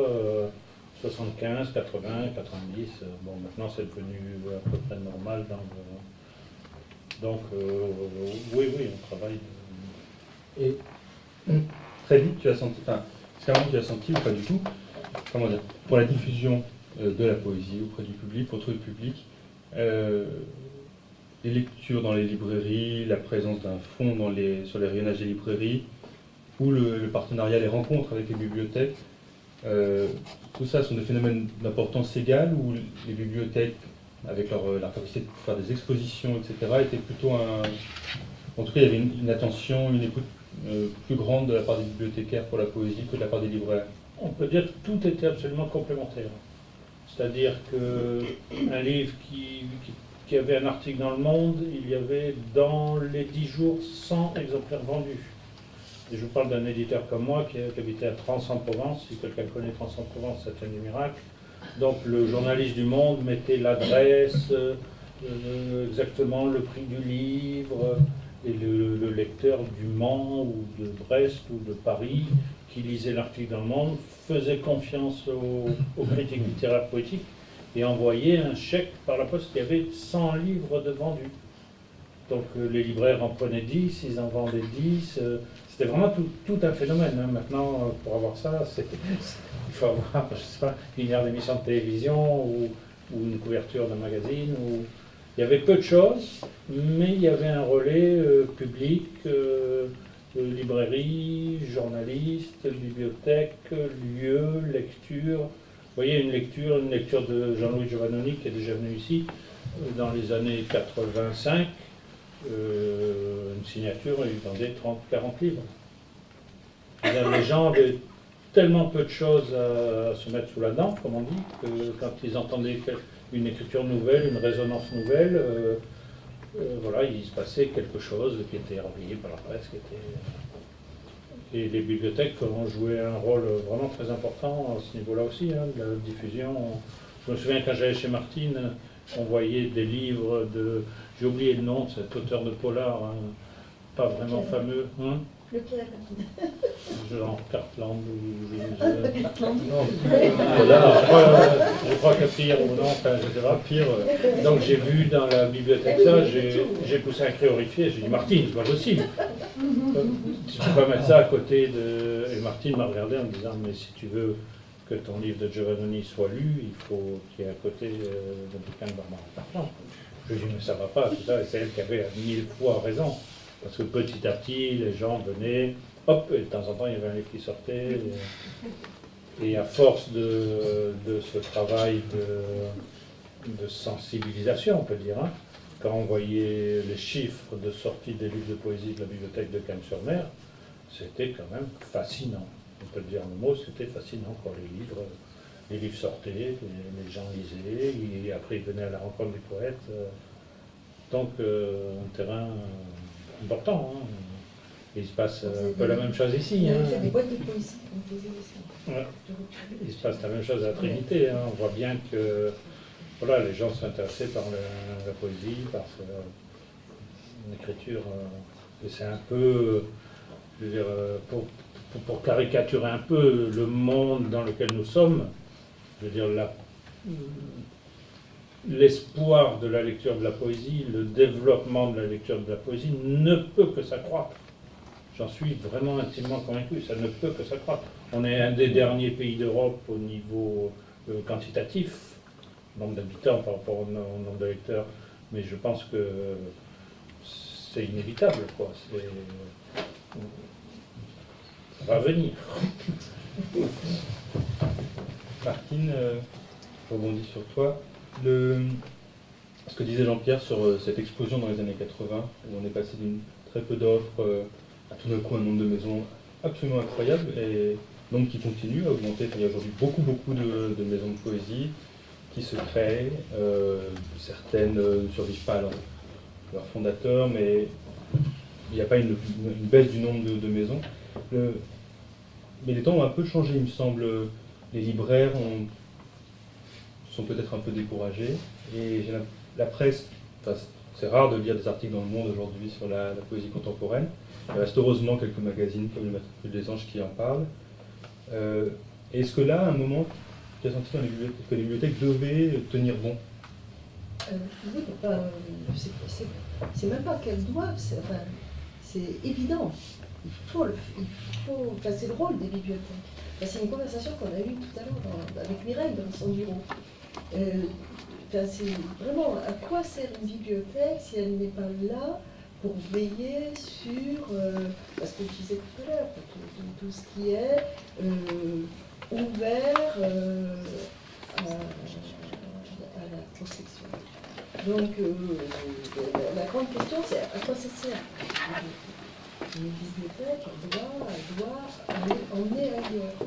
75, 80, 90, bon maintenant c'est devenu à peu près normal dans le... Donc oui, on travaille. Et très vite tu as senti, enfin, est-ce qu'à un moment tu as senti ou pas du tout, comment dire, pour la diffusion de la poésie auprès du public, pour trouver le public, les lectures dans les librairies, la présence d'un fonds sur les rayonnages des librairies, ou le partenariat, les rencontres avec les bibliothèques, tout ça sont des phénomènes d'importance égale, où les bibliothèques, avec leur capacité de faire des expositions, etc., étaient plutôt en tout cas, il y avait une attention, une écoute plus grande de la part des bibliothécaires pour la poésie que de la part des libraires. On peut dire que tout était absolument complémentaire. C'est-à-dire qu'un livre qui avait un article dans Le Monde, il y avait dans les 10 jours 100 exemplaires vendus. Et je vous parle d'un éditeur comme moi qui habitait à Trans en Provence. Si quelqu'un connaît Trans en Provence, c'est un du miracle. Donc le journaliste du Monde mettait l'adresse, exactement le prix du livre, et le lecteur du Mans ou de Brest ou de Paris qui lisait l'article dans Le Monde faisait confiance aux critiques littéraires poétiques et envoyait un chèque par la poste. Il y avait 100 livres de vendus. Donc les libraires en prenaient 10, ils en vendaient 10. C'était vraiment tout un phénomène. Hein. Maintenant, pour avoir ça, il faut avoir, je sais pas, une heure d'émission de télévision ou une couverture d'un magazine. Il y avait peu de choses, mais il y avait un relais public, librairie, journalistes, bibliothèque, lieux, lecture. Vous voyez, une lecture de Jean-Louis Giovannoni qui est déjà venu ici dans les années 85. Une signature, il vendait 30-40 livres. Les gens avaient tellement peu de choses à se mettre sous la dent, comme on dit, que quand ils entendaient une écriture nouvelle, une résonance nouvelle, voilà, il se passait quelque chose qui était relayé par la presse. Et les bibliothèques ont joué un rôle vraiment très important à ce niveau-là aussi, hein, de la diffusion. Je me souviens quand j'allais chez Martine, on voyait des livres de... J'ai oublié le nom de cet auteur de polar, hein, pas vraiment fameux. Hein, Lequel? genre Cartland ou... Cartland. Non, je crois que pire ou non, enfin je sais pas, pire. Donc j'ai vu dans la bibliothèque ça, j'ai poussé un cri horrifié, j'ai dit Martine, c'est pas possible. Tu peux pas mettre ça à côté de... Et Martine m'a regardé en me disant, mais si tu veux que ton livre de Giovannoni soit lu, il faut qu'il y ait à côté le bouquin de Barbara Cartland. Je lui ai dit, mais ça va pas, tout ça, et c'est elle qui avait 1000 fois raison. Parce que petit à petit, les gens venaient, hop, et de temps en temps, il y avait un livre qui sortait. Et à force de ce travail de sensibilisation, on peut dire, hein, quand on voyait les chiffres de sortie des livres de poésie de la bibliothèque de Cannes-sur-Mer, c'était quand même fascinant. On peut le dire en un mot, c'était fascinant, quoi. Les livres sortaient, les gens lisaient, et après ils venaient à la rencontre du poète. Donc un terrain important. Hein. Il se passe un peu la même chose ici. Hein. Des boîtes de poésie, on faisait ça. Ouais. Il se passe la même chose à la Trinité. Hein. On voit bien que voilà, les gens sont intéressés par la poésie, par l'écriture. Et c'est un peu, je veux dire, pour caricaturer un peu le monde dans lequel nous sommes, je veux dire, l'espoir de la lecture de la poésie, le développement de la lecture de la poésie ne peut que s'accroître. J'en suis vraiment intimement convaincu, ça ne peut que s'accroître. On est un des derniers pays d'Europe au niveau quantitatif, nombre d'habitants par rapport au nombre de lecteurs, mais je pense que c'est inévitable, quoi. Ça va venir. Martine, je rebondis sur toi. Ce que disait Jean-Pierre sur cette explosion dans les années 80, où on est passé d'une très peu d'offres à tout d'un coup un nombre de maisons absolument incroyable, et nombre qui continue à augmenter. Il y a aujourd'hui beaucoup de maisons de poésie qui se créent. Certaines ne survivent pas à leur fondateur, mais il n'y a pas une baisse du nombre de maisons. Mais les temps ont un peu changé, il me semble. Les libraires sont peut-être un peu découragés. Et la presse, c'est rare de lire des articles dans le Monde aujourd'hui sur la poésie contemporaine. Il reste heureusement quelques magazines comme le Matricule des Anges qui en parlent. Est-ce que là, à un moment, tu as senti que les bibliothèques devaient tenir bon? Oui, c'est même pas qu'elles doivent, c'est évident. C'est le rôle des bibliothèques. C'est une conversation qu'on a eue tout à l'heure avec Mireille dans son bureau. C'est vraiment à quoi sert une bibliothèque si elle n'est pas là pour veiller sur, parce que je disais tout à l'heure, tout ce qui est ouvert à la prospection. Donc la grande question c'est à quoi ça sert? Une bibliothèque doit aller emmener ailleurs,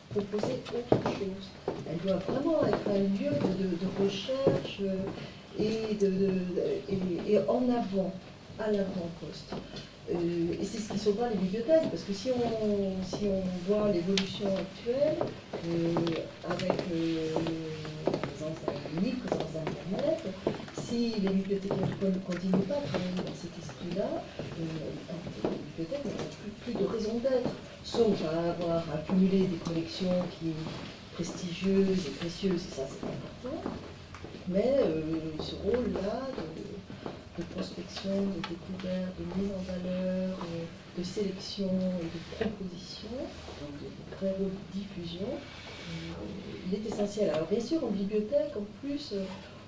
proposer autre chose. Elle doit vraiment être un lieu de recherche et en avant, à l'avant-poste. Et c'est ce qui sauvera les bibliothèques, parce que si on voit l'évolution actuelle, avec la présence d'un livre, la présence d'Internet, si les bibliothécaires ne continuent pas à travailler dans cet esprit-là, les bibliothèques n'ont plus de raison d'être, sauf à avoir accumulé des collections prestigieuses et précieuses, et ça c'est important, mais ce rôle-là de prospection, de découverte, de mise en valeur, de sélection et de proposition, donc de pré-diffusion, il est essentiel. Alors bien sûr, en bibliothèque, en plus,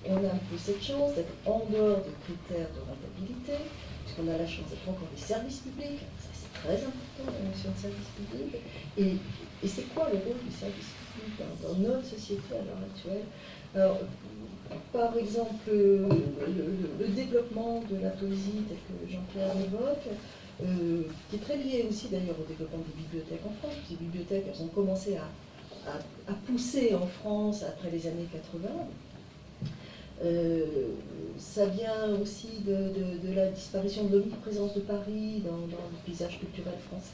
on a un peu cette chance d'être en dehors des critères de rentabilité, puisqu'on a la chance d'être encore des services publics. Ça, c'est très important, la notion de service public. Et c'est quoi le rôle du service public dans notre société à l'heure actuelle? Alors, par exemple, le développement de la poésie, tel que Jean-Pierre l'évoque, qui est très lié aussi d'ailleurs au développement des bibliothèques en France. Les bibliothèques, elles ont commencé à pousser en France après les années 80. Ça vient aussi de la disparition de l'omniprésence de Paris dans le paysage culturel français.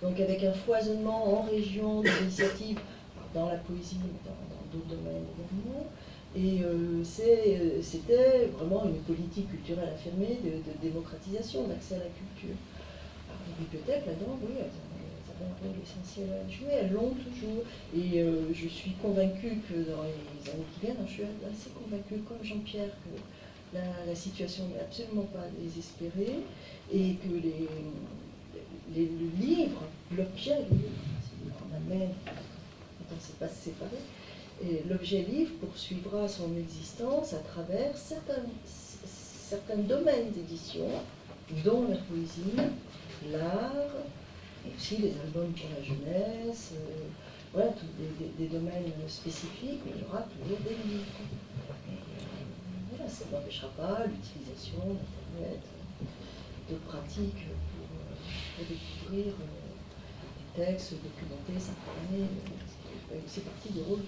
Donc avec un foisonnement en région d'initiatives dans la poésie, dans d'autres domaines également. Et c'était vraiment une politique culturelle affirmée de démocratisation, d'accès à la culture. Alors, les bibliothèques, là-dedans, oui, elles avaient un rôle essentiel à jouer, elles l'ont toujours. Et je suis convaincue que dans les années qui viennent, je suis assez convaincue, comme Jean-Pierre, que la situation n'est absolument pas désespérée et que le livre, l'objet livre, on amène, quand on ne sait pas se séparer, et l'objet livre poursuivra son existence à travers certains domaines d'édition, dont la poésie, l'art, et aussi les albums pour la jeunesse, voilà, tous des domaines spécifiques, mais il y aura toujours des livres. Et, voilà, ça n'empêchera pas l'utilisation d'Internet, de pratiques pour découvrir des textes, documenter, s'informer. C'est partie du rôle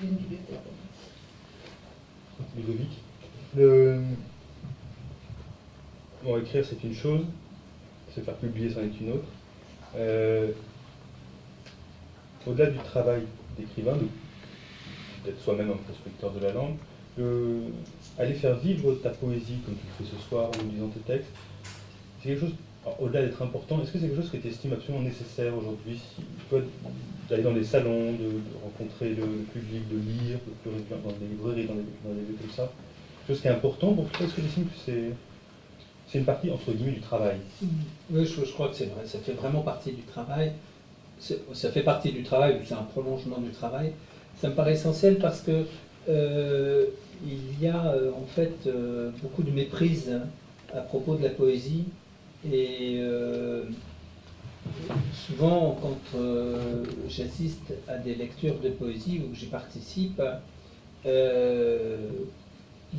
d'une bibliothèque. Ludovic, bon, écrire c'est une chose, se faire publier c'en est une autre. Au-delà du travail d'écrivain, d'être soi-même un prospecteur de la langue, aller faire vivre ta poésie comme tu le fais ce soir en lisant tes textes, c'est quelque chose, au-delà d'être important, est-ce que c'est quelque chose que tu estimes absolument nécessaire aujourd'hui, d'aller dans des salons, de rencontrer le public, de lire, dans des librairies, dans des lieux comme ça, quelque chose qui est important pour toi? Est-ce que tu estimes que c'est une partie, entre guillemets, du travail? Oui, je crois que c'est vrai, ça fait vraiment partie du travail. Ça fait partie du travail, c'est un prolongement du travail. Ça me paraît essentiel parce que il y a en fait beaucoup de méprise à propos de la poésie et souvent quand j'assiste à des lectures de poésie où j'y participe,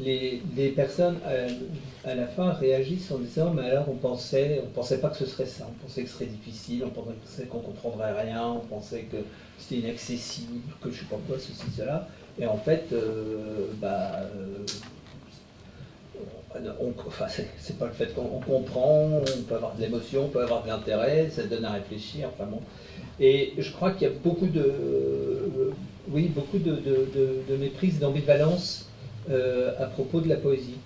les personnes à la fin réagissent en disant mais alors on pensait pas que ce serait ça, on pensait que ce serait difficile, on pensait qu'on comprendrait rien, on pensait que c'était inaccessible, que je sais pas quoi, ceci, cela. Et en fait, enfin, c'est pas le fait qu'on comprend, on peut avoir de l'émotion, on peut avoir de l'intérêt, ça donne à réfléchir, enfin bon. Et je crois qu'il y a beaucoup de méprise, d'ambivalence à propos de la poésie.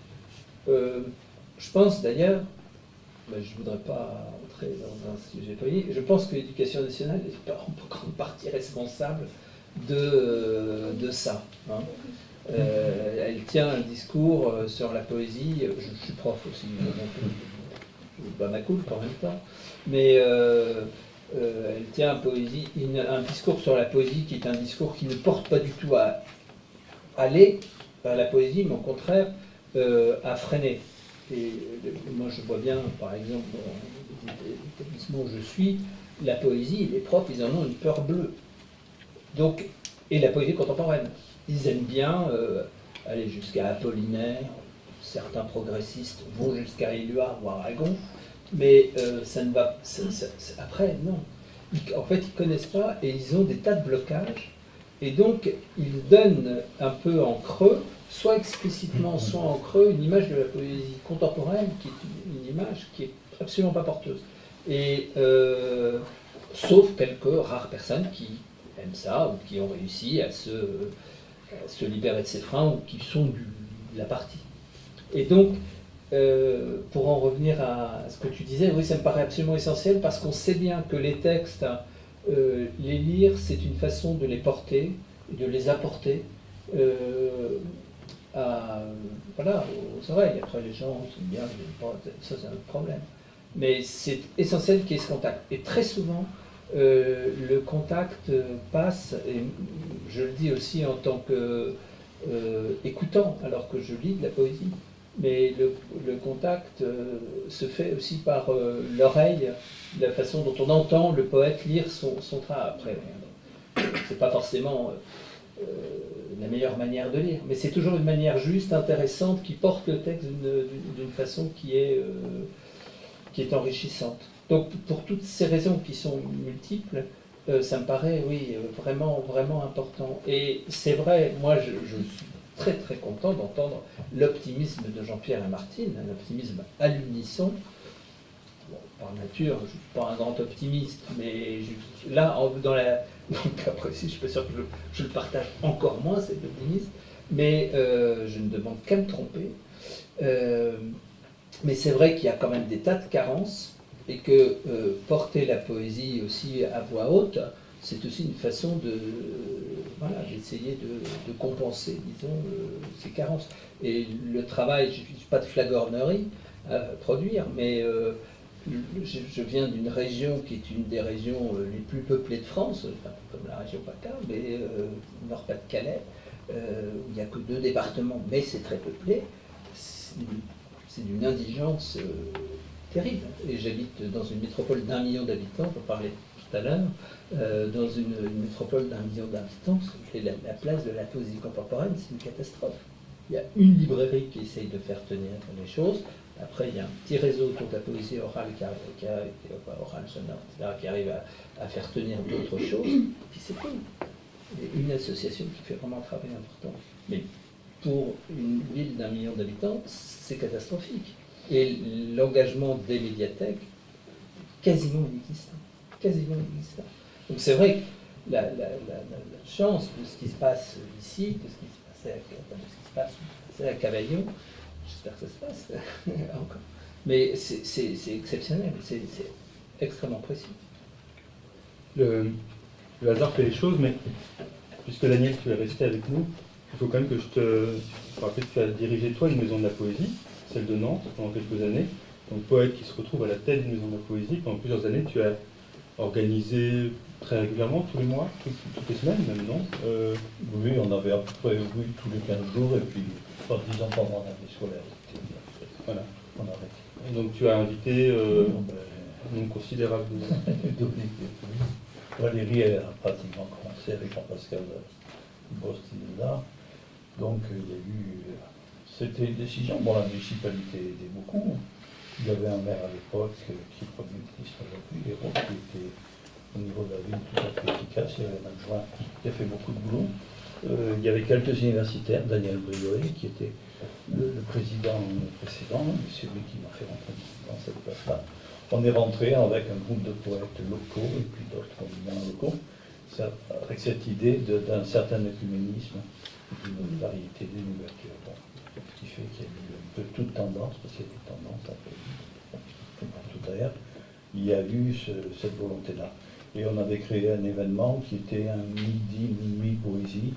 Je pense d'ailleurs, je ne voudrais pas entrer dans un sujet poétique, je pense que l'éducation nationale est en grande partie responsable de ça. Hein. Elle tient un discours sur la poésie, je suis prof aussi, donc je bats ma coupe en même temps, mais elle tient un discours sur la poésie qui est un discours qui ne porte pas du tout à aller vers la poésie, mais au contraire à freiner. Et moi je vois bien, par exemple, dans l'établissement où je suis, la poésie, les profs, ils en ont une peur bleue. Donc, et la poésie contemporaine. Ils aiment bien aller jusqu'à Apollinaire, certains progressistes vont jusqu'à Éluard ou Aragon, mais ça ne va... après, non. En fait, ils ne connaissent pas et ils ont des tas de blocages. Et donc, ils donnent un peu en creux, soit explicitement, soit en creux, une image de la poésie contemporaine qui est une image qui est absolument pas porteuse. Et sauf quelques rares personnes qui aiment ça ou qui ont réussi à se libérer de ses freins ou qui sont de la partie. Et donc, pour en revenir à ce que tu disais, oui, ça me paraît absolument essentiel parce qu'on sait bien que les textes, les lire, c'est une façon de les porter et de les apporter aux oreilles. Après, les gens sont bien, ça c'est un autre problème. Mais c'est essentiel qu'il y ait ce contact. Et très souvent, le contact passe, et je le dis aussi en tant qu'écoutant, alors que je lis de la poésie, mais le contact se fait aussi par l'oreille, la façon dont on entend le poète lire son travail. Après, c'est pas forcément la meilleure manière de lire, mais c'est toujours une manière juste, intéressante, qui porte le texte d'une façon qui est enrichissante. Donc pour toutes ces raisons qui sont multiples, ça me paraît, oui, vraiment, vraiment important. Et c'est vrai, moi je suis très très content d'entendre l'optimisme de Jean-Pierre et Martine, un optimisme à l'unisson. Bon, par nature, je ne suis pas un grand optimiste, mais là, donc après si je suis pas sûr que je le partage encore moins, cet optimisme, mais je ne demande qu'à me tromper. Mais c'est vrai qu'il y a quand même des tas de carences, et que porter la poésie aussi à voix haute, c'est aussi une façon d'essayer de compenser, disons, ces carences. Et le travail, je n'ai pas de flagornerie à produire, mais je viens d'une région qui est une des régions les plus peuplées de France, enfin, comme la région PACA, mais Nord-Pas-de-Calais, où il n'y a que 2 départements, mais c'est très peuplé. C'est d'une indigence terrible. Et j'habite dans une métropole d'1 million d'habitants, on parlait tout à l'heure, dans une métropole d'1 million d'habitants, la place de la poésie contemporaine, c'est une catastrophe. Il y a une librairie qui essaye de faire tenir les choses. Après, il y a un petit réseau autour de la poésie orale, orale sonore, etc., qui arrive à faire tenir d'autres choses. Puis c'est tout. Et une association qui fait vraiment un travail important. Mais pour une ville d'1 million d'habitants, c'est catastrophique. Et l'engagement des médiathèques, quasiment inexistant. Quasiment inexistant. Donc c'est vrai que la chance de ce qui se passe ici, de ce qui se passait à Cavaillon, j'espère que ça se passe encore. Mais c'est exceptionnel, c'est extrêmement précis. Le hasard fait les choses, mais puisque Daniel, tu es resté avec nous, il faut quand même que je te rappelle que tu as dirigé toi une maison de la poésie, celle de Nantes, pendant quelques années. Donc poète qui se retrouve à la tête d'une maison de la poésie. Pendant plusieurs années, tu as organisé très régulièrement, tous les mois, toutes les semaines même, non Oui, on avait à peu près tous les 15 jours, et puis, disons pendant l'année scolaire. Voilà. On arrête. Et donc tu as invité Ben, un nombre considérable de... Valérie elle a pratiquement commencé avec Jean-Pascal Bostinella. Donc il y a eu. C'était une décision. Bon, la municipalité aidait beaucoup. Il y avait un maire à l'époque qui est Premier ministre aujourd'hui, Hérault, qui était au niveau de la ville tout à fait efficace. Il y avait un adjoint qui a fait beaucoup de boulot. Il y avait quelques universitaires, Daniel Briolet, qui était le président précédent, c'est lui qui m'a fait rentrer dans cette place-là. On est rentré avec un groupe de poètes locaux et puis d'autres moins locaux, avec cette idée d'un certain écuménisme, d'une variété, d'une ouverture. Bon, ce qui fait qu'il y a eu un peu toute tendance, parce qu'il y a des tendances un peu partout ailleurs, il y a eu cette volonté-là. Et on avait créé un événement qui était un midi, minuit poésie,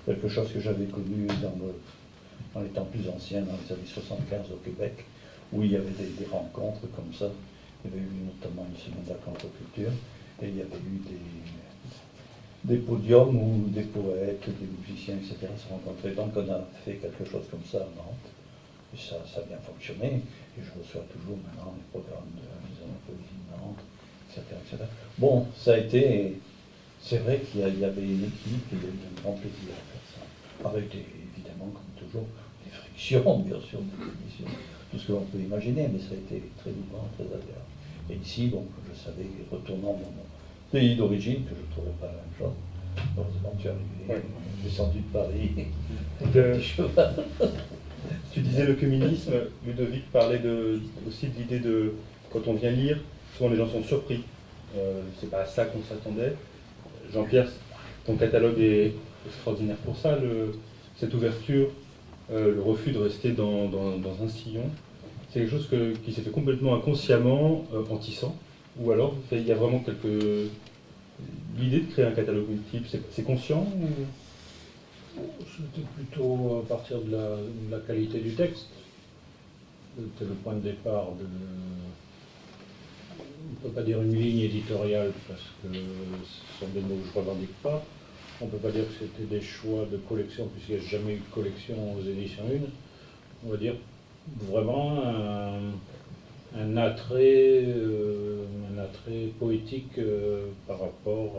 quelque chose que j'avais connu dans les temps plus anciens, dans les années 75 au Québec, où il y avait des rencontres comme ça. Il y avait eu notamment une semaine d'aquaculture, et il y avait eu des podiums où des poètes, des musiciens, etc. se rencontraient. Donc on a fait quelque chose comme ça à Nantes, et ça a bien fonctionné, et je reçois toujours maintenant les programmes de la Maison de la Poésie de Nantes, etc., etc. Bon, ça a été, c'est vrai qu'il y avait une équipe, et il y a eu un grand plaisir à faire ça, avec évidemment, comme toujours, des frictions, bien sûr, des émissions, tout ce que l'on peut imaginer, mais ça a été très vivant, très agréable. Et ici, donc, je savais, retournant dans mon pays d'origine, que je ne trouvais pas la même chose. Heureusement, tu es arrivé, descendu de Paris. Tu disais le communisme, Ludovic parlait aussi de l'idée de, quand on vient lire, souvent les gens sont surpris. C'est pas à ça qu'on s'attendait. Jean-Pierre, ton catalogue est extraordinaire pour ça, cette ouverture, le refus de rester dans un sillon. C'est quelque chose qui s'est fait complètement inconsciemment, en tissant, ou alors il y a vraiment l'idée de créer un catalogue multiple, c'est conscient ou... C'était plutôt à partir de la qualité du texte. C'était le point de départ de... On ne peut pas dire une ligne éditoriale parce que ce sont des mots que je ne revendique pas. On ne peut pas dire que c'était des choix de collection puisqu'il n'y a jamais eu de collection aux éditions 1. On va dire vraiment un attrait poétique par rapport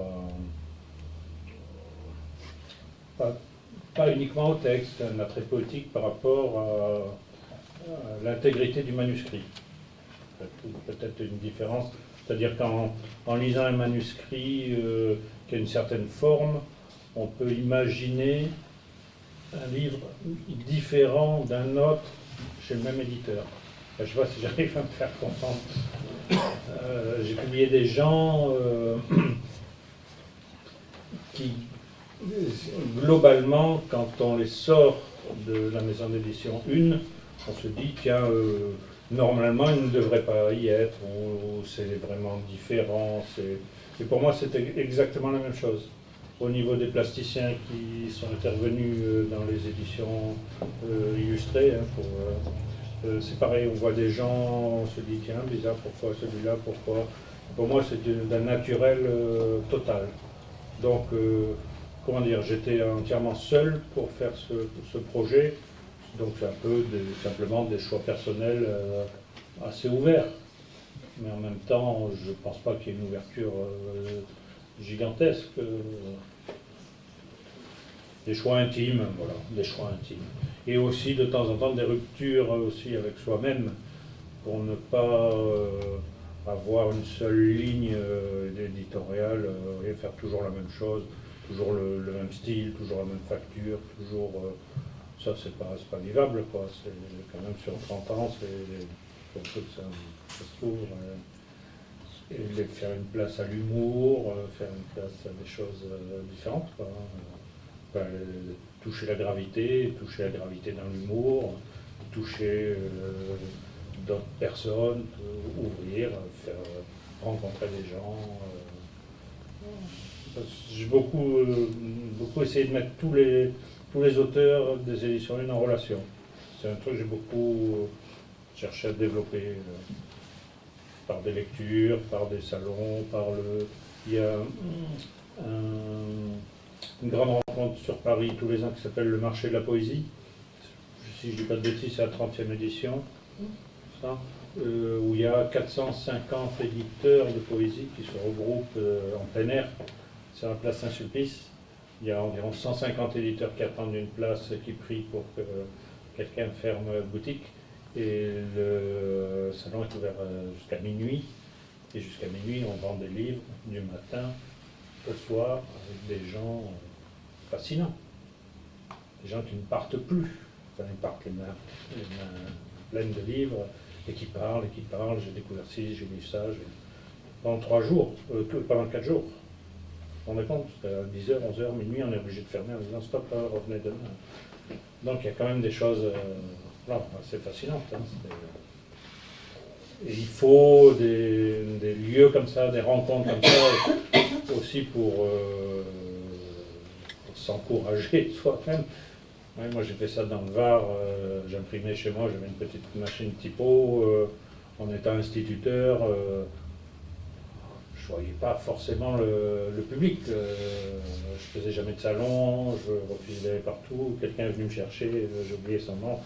à... Pas uniquement au texte, un attrait poétique par rapport à l'intégrité du manuscrit. Peut-être une différence, c'est-à-dire qu'en lisant un manuscrit qui a une certaine forme, on peut imaginer un livre différent d'un autre chez le même éditeur. Je ne sais pas si j'arrive à me faire comprendre. J'ai publié des gens qui, globalement, quand on les sort de la maison d'édition 1, on se dit, tiens, normalement, il ne devrait pas y être, ou c'est vraiment différent. Et pour moi, c'était exactement la même chose. Au niveau des plasticiens qui sont intervenus dans les éditions illustrées, c'est pareil, on voit des gens, on se dit, tiens, bizarre, pourquoi celui-là, pourquoi... Pour moi, c'est d'un naturel total. Donc, comment dire, j'étais entièrement seul pour faire ce projet. Donc c'est un peu simplement des choix personnels assez ouverts. Mais en même temps, je ne pense pas qu'il y ait une ouverture gigantesque. Des choix intimes, voilà, des choix intimes. Et aussi de temps en temps des ruptures aussi avec soi-même pour ne pas avoir une seule ligne éditoriale et faire toujours la même chose, toujours le même style, toujours la même facture, toujours... ça, c'est pas vivable, quoi. C'est quand même sur 30 ans, faut que ça s'ouvre. Et faire une place à l'humour, faire une place à des choses différentes, quoi. Enfin, toucher la gravité dans l'humour, toucher d'autres personnes, ouvrir, faire rencontrer des gens. J'ai beaucoup essayé de mettre tous les auteurs des éditions 1 en relation. C'est un truc que j'ai beaucoup cherché à développer par des lectures, par des salons, par Il y a une grande rencontre sur Paris tous les ans qui s'appelle le marché de la poésie. Si je ne dis pas de bêtises, c'est la 30e édition, ça, où il y a 450 éditeurs de poésie qui se regroupent en plein air sur la place Saint-Sulpice. Il y a environ 150 éditeurs qui attendent une place, qui prient pour que quelqu'un ferme boutique. Et le salon est ouvert jusqu'à minuit. Et jusqu'à minuit, on vend des livres du matin au soir avec des gens fascinants. Des gens qui ne partent plus. Enfin, ils partent les mains pleines de livres et qui parlent, j'ai découvert ci, j'ai lu ça, pendant 3 jours, pendant 4 jours. Vous vous rendez compte, à 10h, 11h, minuit, on est obligé de fermer en disant stop, revenez demain. Donc il y a quand même des choses assez fascinantes. Hein, et il faut des lieux comme ça, des rencontres comme ça, aussi pour s'encourager soi-même. Ouais, moi j'ai fait ça dans le Var, j'imprimais chez moi, j'avais une petite machine typo, en étant instituteur, je ne voyais pas forcément le public, je faisais jamais de salon, je refusais d'aller partout, quelqu'un est venu me chercher, j'ai oublié son nom,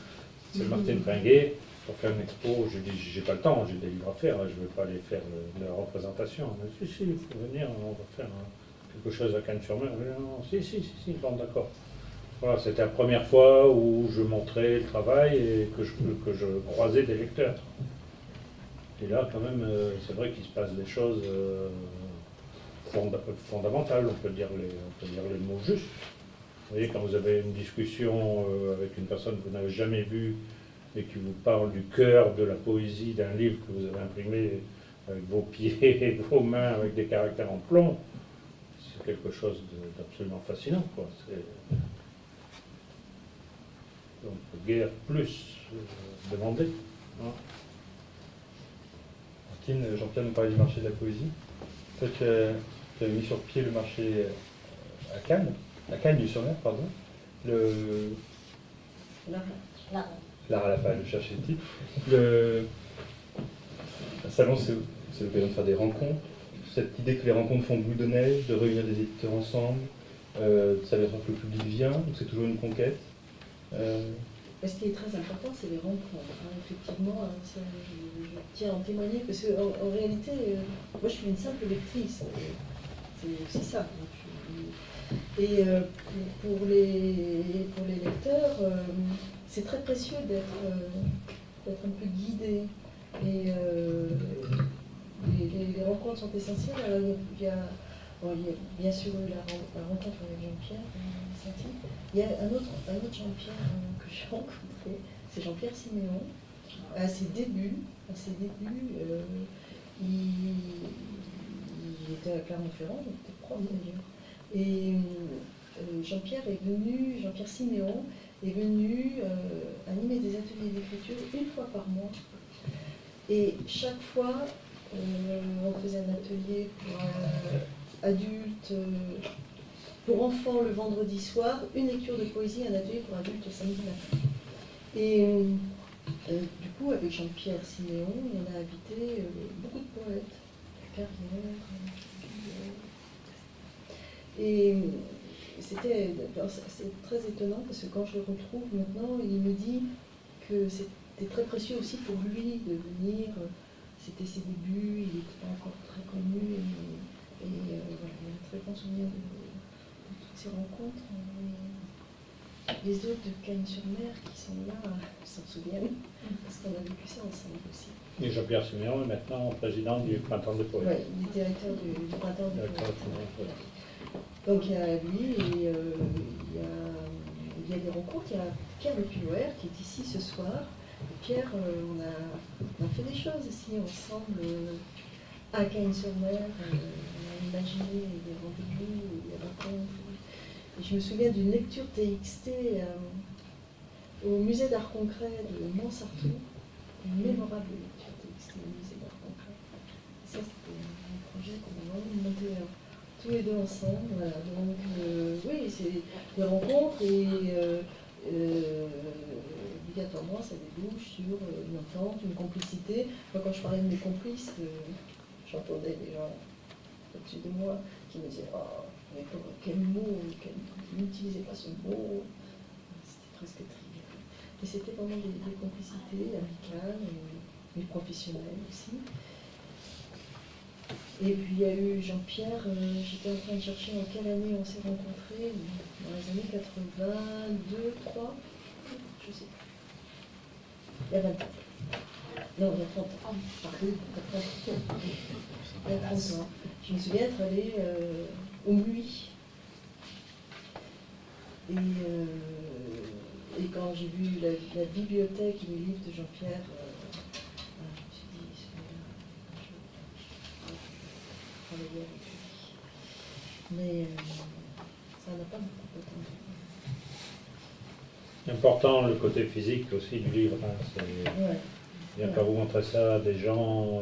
c'est Martine Pinguet, pour faire une expo, je dis j'ai pas le temps, j'ai des livres à faire, je ne vais pas aller faire de la représentation. Si, il faut venir, on va faire quelque chose à Cannes-sur-Mer. Non, si, bon d'accord. Voilà, c'était la première fois où je montrais le travail et que je croisais des lecteurs. Et là, quand même, c'est vrai qu'il se passe des choses fondamentales, on peut dire les mots justes. Vous voyez, quand vous avez une discussion avec une personne que vous n'avez jamais vue et qui vous parle du cœur de la poésie d'un livre que vous avez imprimé avec vos pieds et vos mains, avec des caractères en plomb, c'est quelque chose d'absolument fascinant, quoi. Donc, guère plus demandé. Hein. Martine, Jean-Pierre nous parlait du marché de la poésie. Toi, tu as mis sur pied le marché à Cannes, à Cagnes-sur-Mer, pardon. L'art à la page, je cherchais le titre. Un salon, c'est l'occasion de faire des rencontres. Cette idée que les rencontres font boule de neige, de réunir des éditeurs ensemble, ça veut dire que le public vient, ou c'est toujours une conquête. Ce qui est très important, c'est les rencontres. Hein, effectivement, hein, ça, je tiens à en témoigner, parce qu'en réalité, moi je suis une simple lectrice. C'est ça. Hein, et pour les lecteurs, c'est très précieux d'être un peu guidé. Et les rencontres sont essentielles. Alors, il y a bien sûr la rencontre avec Jean-Pierre, il y a un autre Jean-Pierre que j'ai rencontré, c'est Jean-Pierre Siméon. À ses débuts, il était à Clermont-Ferrand, il était prof d'ailleurs. Et Jean-Pierre Siméon est venu animer des ateliers d'écriture une fois par mois. Et chaque fois, on faisait un atelier pour adultes, pour enfants le vendredi soir, une lecture de poésie, un atelier pour adultes le samedi matin. Et du coup, avec Jean-Pierre Siméon, on a invité beaucoup de poètes, Carrière, et c'est très étonnant parce que quand je le retrouve maintenant, il me dit que c'était très précieux aussi pour lui de venir. C'était ses débuts, il n'était pas encore très connu. Et voilà, il y a un très bon souvenir de toutes ces rencontres. Et les autres de Cagnes-sur-Mer qui sont là s'en souviennent, parce qu'on a vécu ça ensemble aussi. Et Jean-Pierre Siméon est maintenant président du Printemps des Poètes. Oui, il est directeur du Printemps des Poètes. Donc il y a lui, et il y a des rencontres. Il y a Pierre Le Pilouer qui est ici ce soir. Et Pierre, on a fait des choses ici ensemble à Cagnes-sur-Mer. On a imaginé des rendez-vous, des rencontres. Et je me souviens d'une lecture TXT au musée d'art concret de Montsartou, une mémorable lecture TXT au musée d'art concret. Et ça, c'était un projet qu'on a vraiment monté tous les deux ensemble. Voilà. Donc, oui, c'est des rencontres et obligatoirement, ça débouche sur une entente, une complicité. Moi, quand je parlais de mes complices, j'entendais des gens au-dessus de moi, qui me disait « Oh, mais quel mot, n'utilisez pas ce mot ». C'était presque trivial. Mais c'était vraiment des complicités amicales, mais professionnelles aussi. Et puis il y a eu Jean-Pierre, j'étais en train de chercher en quelle année on s'est rencontrés, dans les années 82, 3, je sais pas. Il y a 20 ans. Non, il y a 30 ans. Pardon, il y a 30 ans. Je me souviens être allée au MUI. Et quand j'ai vu la bibliothèque et les livres de Jean-Pierre, je me suis dit, je vais travailler avec lui. Mais ça n'a pas beaucoup attendu. Important le côté physique aussi du livre. Hein, Ouais. bien quand vous montrez ça à des gens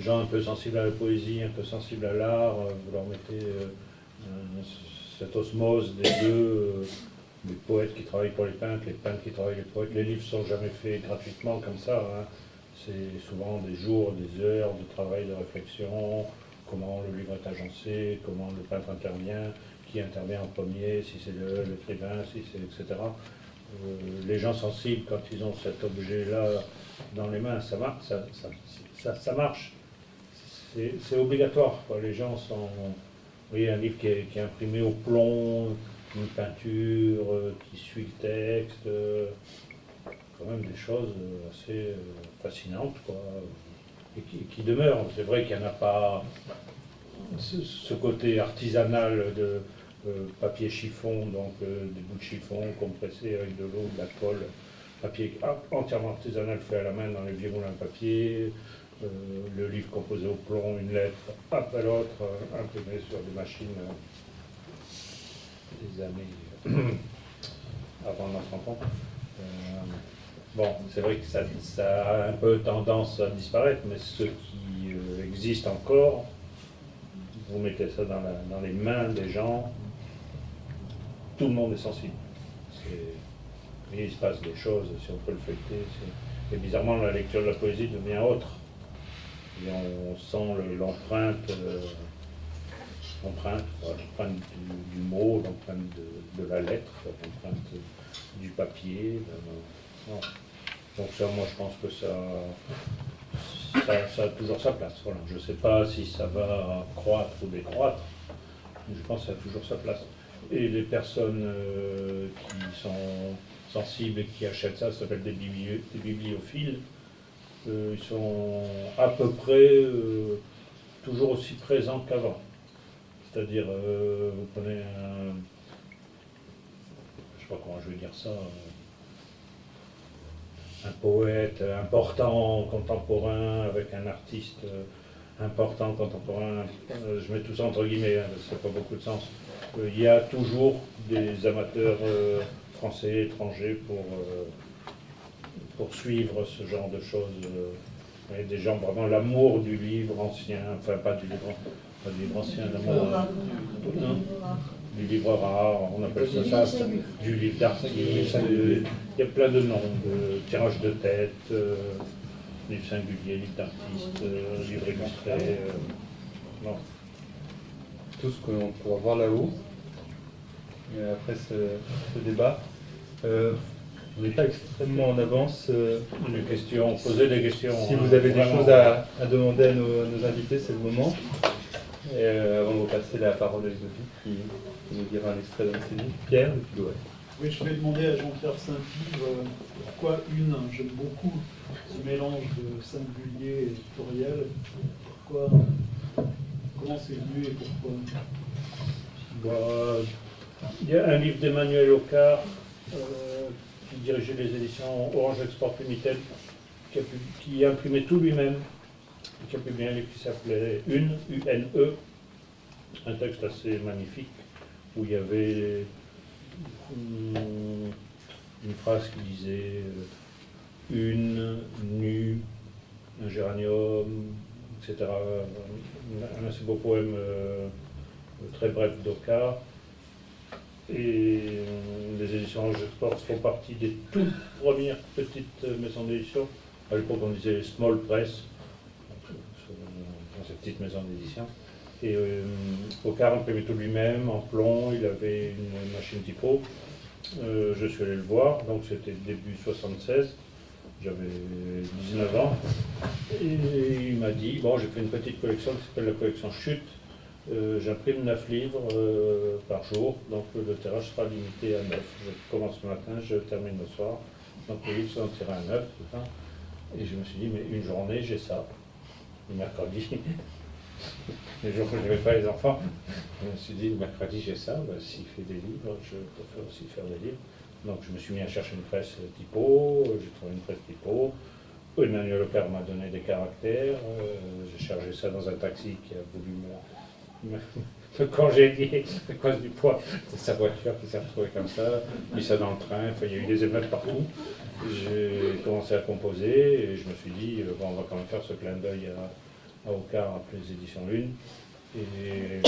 un peu sensibles à la poésie, un peu sensibles à l'art, vous leur mettez cette osmose des deux, les poètes qui travaillent pour les peintres qui travaillent pour les poètes. Les livres ne sont jamais faits gratuitement comme ça. Hein. C'est souvent des jours, des heures de travail, de réflexion, comment le livre est agencé, comment le peintre intervient, qui intervient en premier, si c'est l'écrivain, si c'est etc. Les gens sensibles, quand ils ont cet objet-là dans les mains, ça marche. C'est obligatoire, quoi. Les gens sont... Vous voyez, un livre qui est imprimé au plomb, une peinture qui suit le texte, quand même des choses assez fascinantes, quoi, et qui demeurent. C'est vrai qu'il n'y en a pas ce côté artisanal de papier chiffon, donc des bouts de chiffon compressés avec de l'eau, de la colle, papier entièrement artisanal fait à la main dans les vieux moulins à papier, le livre composé au plomb, une lettre après l'autre, imprimée sur des machines des années avant notre enfant. Bon, c'est vrai que ça a un peu tendance à disparaître, mais ce qui existe encore, vous mettez ça dans les mains des gens, tout le monde est sensible. Et il se passe des choses, si on peut le feuilleter. Et bizarrement, la lecture de la poésie devient autre. Et on sent l'empreinte du mot, l'empreinte de la lettre, l'empreinte du papier. Donc ça, moi, je pense que ça a toujours sa place. Voilà. Je ne sais pas si ça va croître ou décroître, mais je pense que ça a toujours sa place. Et les personnes qui sont sensibles et qui achètent ça s'appellent des bibliophiles. Ils sont à peu près toujours aussi présents qu'avant. C'est-à-dire, vous prenez je ne sais pas comment je vais dire ça, un poète important, contemporain, avec un artiste important, contemporain, je mets tout ça entre guillemets, hein, ça n'a pas beaucoup de sens. Il y a toujours des amateurs français, étrangers pour suivre ce genre de choses. Des gens vraiment l'amour du livre ancien, enfin pas du livre ancien, l'amour du livre rare, on appelle ça du livre d'artiste, il y a plein de noms, de tirage de tête, livre singulier, livre d'artiste, livre illustré, non. Tout ce qu'on pourra voir là-haut, après ce débat. On n'est pas extrêmement en avance. Des questions, poser des questions. Si vous avez des choses à demander à nos invités, c'est le moment. Et avant de repasser la parole à Ludovic qui nous dira un extrait d'un de ses livres. Pierre, depuis l'Ouest. Oui, je vais demander à Jean-Pierre Saint-Yves pourquoi une. J'aime beaucoup ce mélange de singulier et pluriel. Comment c'est venu et pourquoi? Il y a un livre d'Emmanuel Ocar qui dirigeait les éditions Orange Export Limited, qui imprimait tout lui-même, qui a publié un livre qui s'appelait Une, U-N-E, un texte assez magnifique, où il y avait une phrase qui disait une, nue, un géranium, etc. Un assez beau poème très bref d'Ocar. Et les éditions Orange Export font partie des toutes premières petites maisons d'édition. À l'époque, on disait small press, dans ces petites maisons d'édition. Et Ocar imprimait tout lui-même, en plomb, il avait une machine typo. Je suis allé le voir, donc c'était début 76, j'avais 19 ans. Et il m'a dit, bon, j'ai fait une petite collection qui s'appelle la collection Chute. J'imprime 9 livres par jour, donc le tirage sera limité à 9. Je commence le matin, je termine le soir, donc le livre sera tiré à 9. Tout ça. Et je me suis dit, mais une journée, j'ai ça. Le mercredi, les jours où je n'avais pas les enfants, je me suis dit, le mercredi, j'ai ça, bah, s'il fait des livres, je peux aussi faire des livres. Donc je me suis mis à chercher une presse typo, j'ai trouvé une presse typo. Emmanuel Ocar m'a donné des caractères, j'ai chargé ça dans un taxi qui a voulu me congédier à cause du poids de sa voiture qui s'est retrouvée comme ça, mis ça dans le train, enfin, il y a eu des émeutes partout. J'ai commencé à composer et je me suis dit, bon, on va quand même faire ce clin d'œil à Ocar après les éditions Lune. Et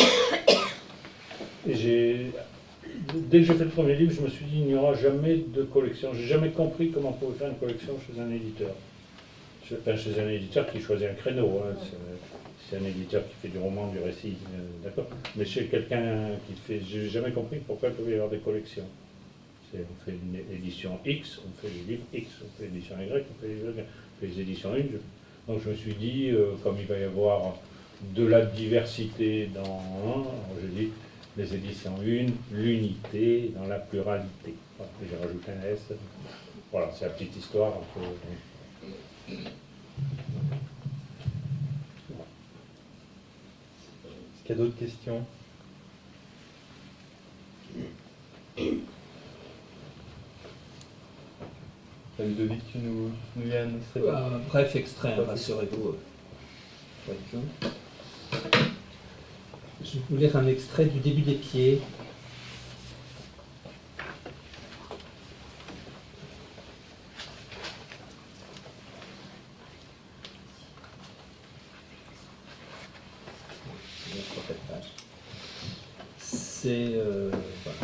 dès que j'ai fait le premier livre, je me suis dit, il n'y aura jamais de collection. J'ai jamais compris comment on pouvait faire une collection chez un éditeur. Enfin, chez un éditeur qui choisit un créneau. Hein. C'est un éditeur qui fait du roman, du récit, d'accord. Mais chez quelqu'un qui fait... J'ai jamais compris pourquoi il pouvait y avoir des collections. On fait une édition X, on fait les livres X, on fait l'édition Y, on fait les éditions 1. Donc je me suis dit, comme il va y avoir de la diversité dans j'ai dit les éditions 1, l'unité dans la pluralité. Voilà, j'ai rajouté un S. Voilà, c'est la petite histoire un peu. Est-ce qu'il y a d'autres questions? Ludovic, tu nous lis un extrait? Bref extrait, rassurez-vous. Je vais vous lire un extrait du début des pieds. C'est... voilà.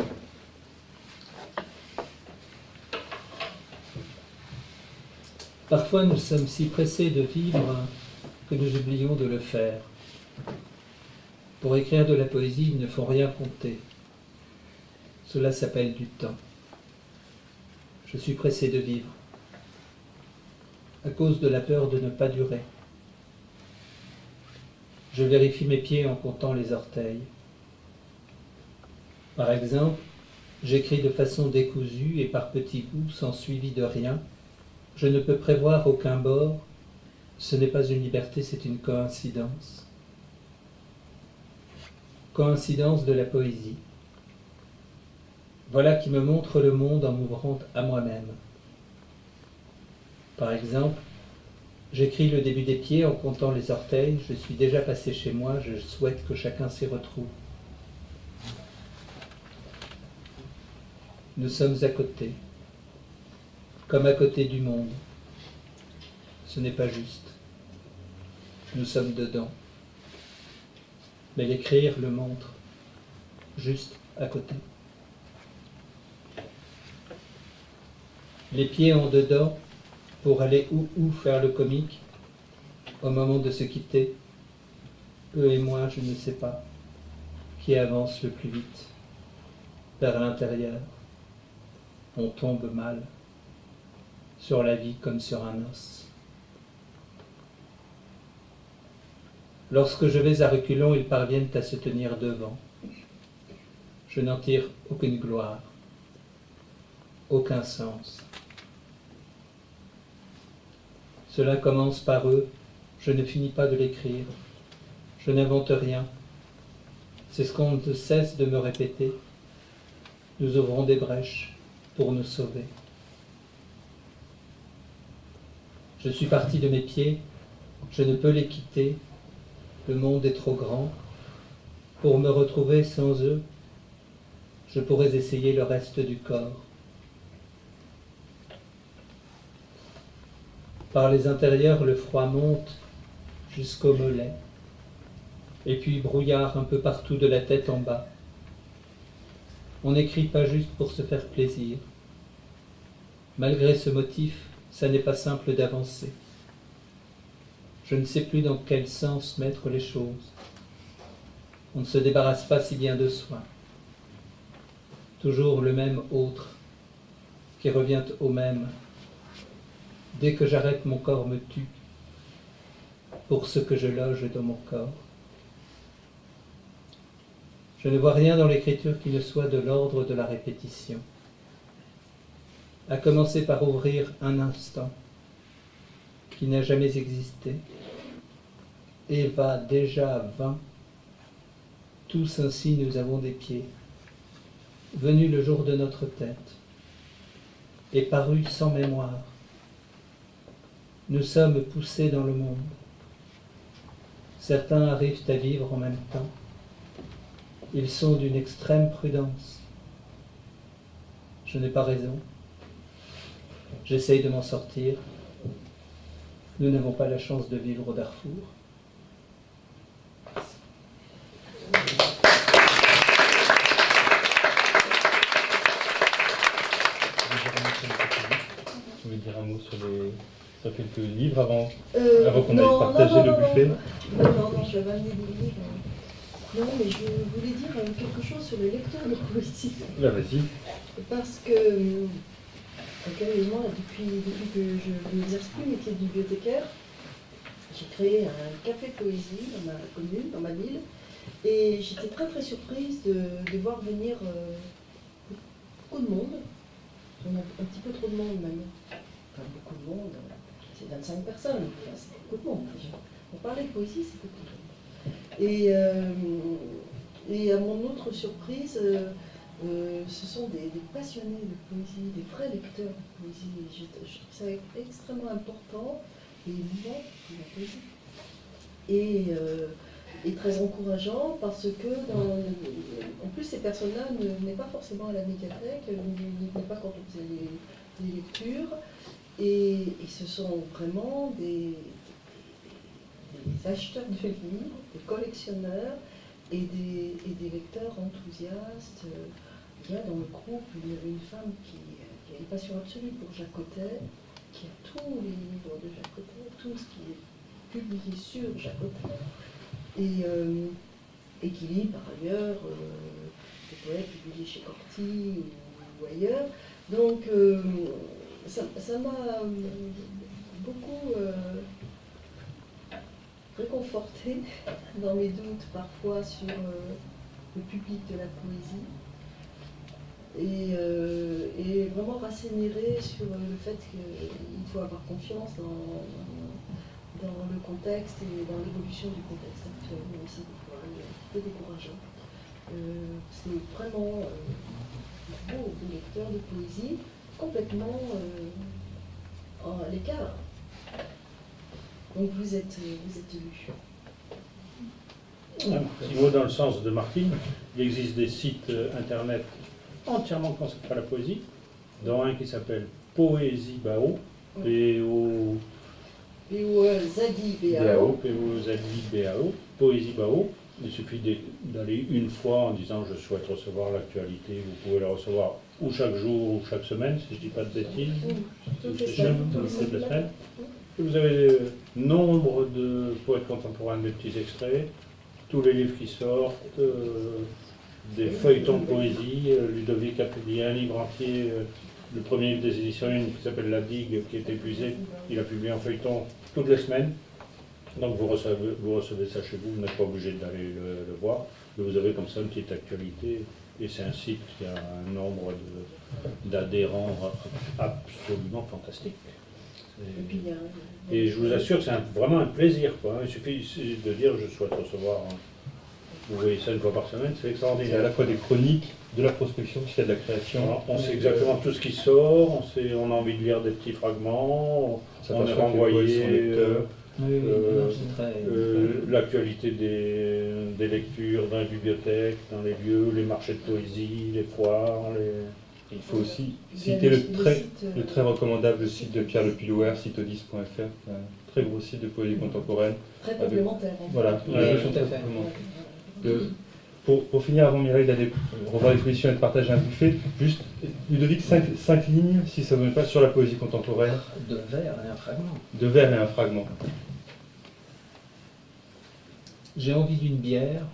Parfois nous sommes si pressés de vivre que nous oublions de le faire. Pour écrire de la poésie, il ne faut rien compter. Cela s'appelle du temps. Je suis pressé de vivre, à cause de la peur de ne pas durer. Je vérifie mes pieds en comptant les orteils. Par exemple, j'écris de façon décousue et par petits bouts, sans suivi de rien. Je ne peux prévoir aucun bord. Ce n'est pas une liberté, c'est une coïncidence. Coïncidence de la poésie. Voilà qui me montre le monde en m'ouvrant à moi-même. Par exemple, j'écris le début des pieds en comptant les orteils. Je suis déjà passé chez moi, je souhaite que chacun s'y retrouve. Nous sommes à côté, comme à côté du monde. Ce n'est pas juste. Nous sommes dedans. Mais l'écrire le montre, juste à côté. Les pieds en dedans, pour aller où faire le comique, au moment de se quitter. Eux et moi, je ne sais pas, qui avance le plus vite, vers l'intérieur. On tombe mal, sur la vie comme sur un os. Lorsque je vais à reculons, ils parviennent à se tenir devant. Je n'en tire aucune gloire, aucun sens. Cela commence par eux, je ne finis pas de l'écrire, je n'invente rien. C'est ce qu'on ne cesse de me répéter. Nous ouvrons des brèches pour nous sauver. Je suis parti de mes pieds, je ne peux les quitter, le monde est trop grand. Pour me retrouver sans eux, je pourrais essayer le reste du corps. Par les intérieurs, le froid monte jusqu'au mollet, et puis brouillard un peu partout de la tête en bas. On n'écrit pas juste pour se faire plaisir. Malgré ce motif, ça n'est pas simple d'avancer. Je ne sais plus dans quel sens mettre les choses. On ne se débarrasse pas si bien de soi. Toujours le même autre qui revient au même. Dès que j'arrête, mon corps me tue pour ce que je loge dans mon corps. Je ne vois rien dans l'écriture qui ne soit de l'ordre de la répétition. À commencer par ouvrir un instant qui n'a jamais existé et va déjà 20. Tous ainsi nous avons des pieds, venu le jour de notre tête, et paru sans mémoire. Nous sommes poussés dans le monde. Certains arrivent à vivre en même temps. Ils sont d'une extrême prudence. Je n'ai pas raison. J'essaye de m'en sortir. Nous n'avons pas la chance de vivre au Darfour. Tu veux dire un mot sur quelques livres avant qu'on non, aille partager non, le non, buffet? Non, je vais amener des livres. Non, mais je voulais dire quelque chose sur le lecteur de poésie. Là, vas-y. Parce que, moi, depuis que je n'exerce plus le métier de bibliothécaire, j'ai créé un café poésie dans ma commune, dans ma ville, et j'étais très très surprise de voir venir beaucoup de monde, un petit peu trop de monde même, enfin beaucoup de monde, c'est 25 personnes, enfin, c'est beaucoup de monde déjà. On parlait de poésie, c'est beaucoup de monde. Et à mon autre surprise, ce sont des passionnés de poésie, des vrais lecteurs de poésie. Je trouve ça extrêmement important et émouvant pour la poésie. Et très encourageant parce que, en plus, ces personnes-là ne venaient pas forcément à la médiathèque, ne venaient pas quand on faisait les lectures. Et ce sont vraiment des acheteurs de livres, des collectionneurs et des lecteurs enthousiastes. Il y a dans le groupe une femme qui a une passion absolue pour Jacques Cottet, qui a tous les livres de Jacques Cottet, tout ce qui est publié sur Jacques Cottet, et qui lit par ailleurs des poètes publiés chez Corti ou ailleurs. Donc ça m'a beaucoup réconforté dans mes doutes parfois sur le public de la poésie. Et vraiment rassénéré sur le fait qu'il faut avoir confiance dans le contexte et dans l'évolution du contexte actuel, même si des fois il est un peu décourageant. C'est vraiment beau lecteur de poésie, complètement à l'écart. Donc vous êtes lu. Un petit mot dans le sens de Martine, il existe des sites internet entièrement consacrés à la poésie, dont un qui s'appelle Poésie Bao, P-O-Z-I-B-A-O, Poésie Bao. Il suffit d'aller une fois en disant je souhaite recevoir l'actualité, vous pouvez la recevoir ou chaque jour ou chaque semaine, si je ne dis pas de bêtises, toutes les semaines. Vous avez nombre de poètes contemporains, des petits extraits, tous les livres qui sortent, des feuilletons de poésie. Ludovic a publié un livre entier, le premier livre des éditions Une qui s'appelle La Digue, qui est épuisé. Il a publié un feuilleton toutes les semaines. Donc vous recevez ça chez vous, vous n'êtes pas obligé d'aller le voir. Mais vous avez comme ça une petite actualité. Et c'est un site qui a un nombre d'adhérents absolument fantastique. Et je vous assure que c'est vraiment un plaisir, quoi. Il suffit de dire je souhaite recevoir, vous voyez ça une fois par semaine, c'est extraordinaire. C'est à la fois des chroniques, de la prospection, jusqu'à de la création. Alors, on sait exactement tout ce qui sort, on a envie de lire des petits fragments, on est renvoyé l'actualité des lectures dans les bibliothèques, dans les lieux, les marchés de poésie, les foires. Il faut aussi citer le très recommandable site de Pierre Le Pilouer, citodis.fr, un très gros site de poésie contemporaine. Très complémentaire. Voilà, tout à fait. Pour finir, avant Mireille d'aller revoir l'exposition et de partager un buffet, juste, Ludovic, 5 lignes, si ça ne vous pas, sur la poésie contemporaine. 2 vers et un fragment. 2 vers et un fragment. J'ai envie d'une bière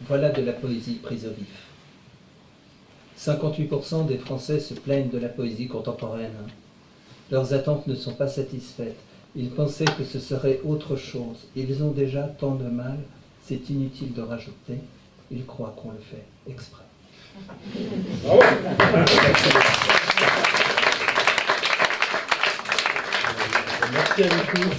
Voilà de la poésie prise au vif. 58% des Français se plaignent de la poésie contemporaine. Leurs attentes ne sont pas satisfaites. Ils pensaient que ce serait autre chose. Ils ont déjà tant de mal, c'est inutile de rajouter. Ils croient qu'on le fait exprès. Merci à vous tous.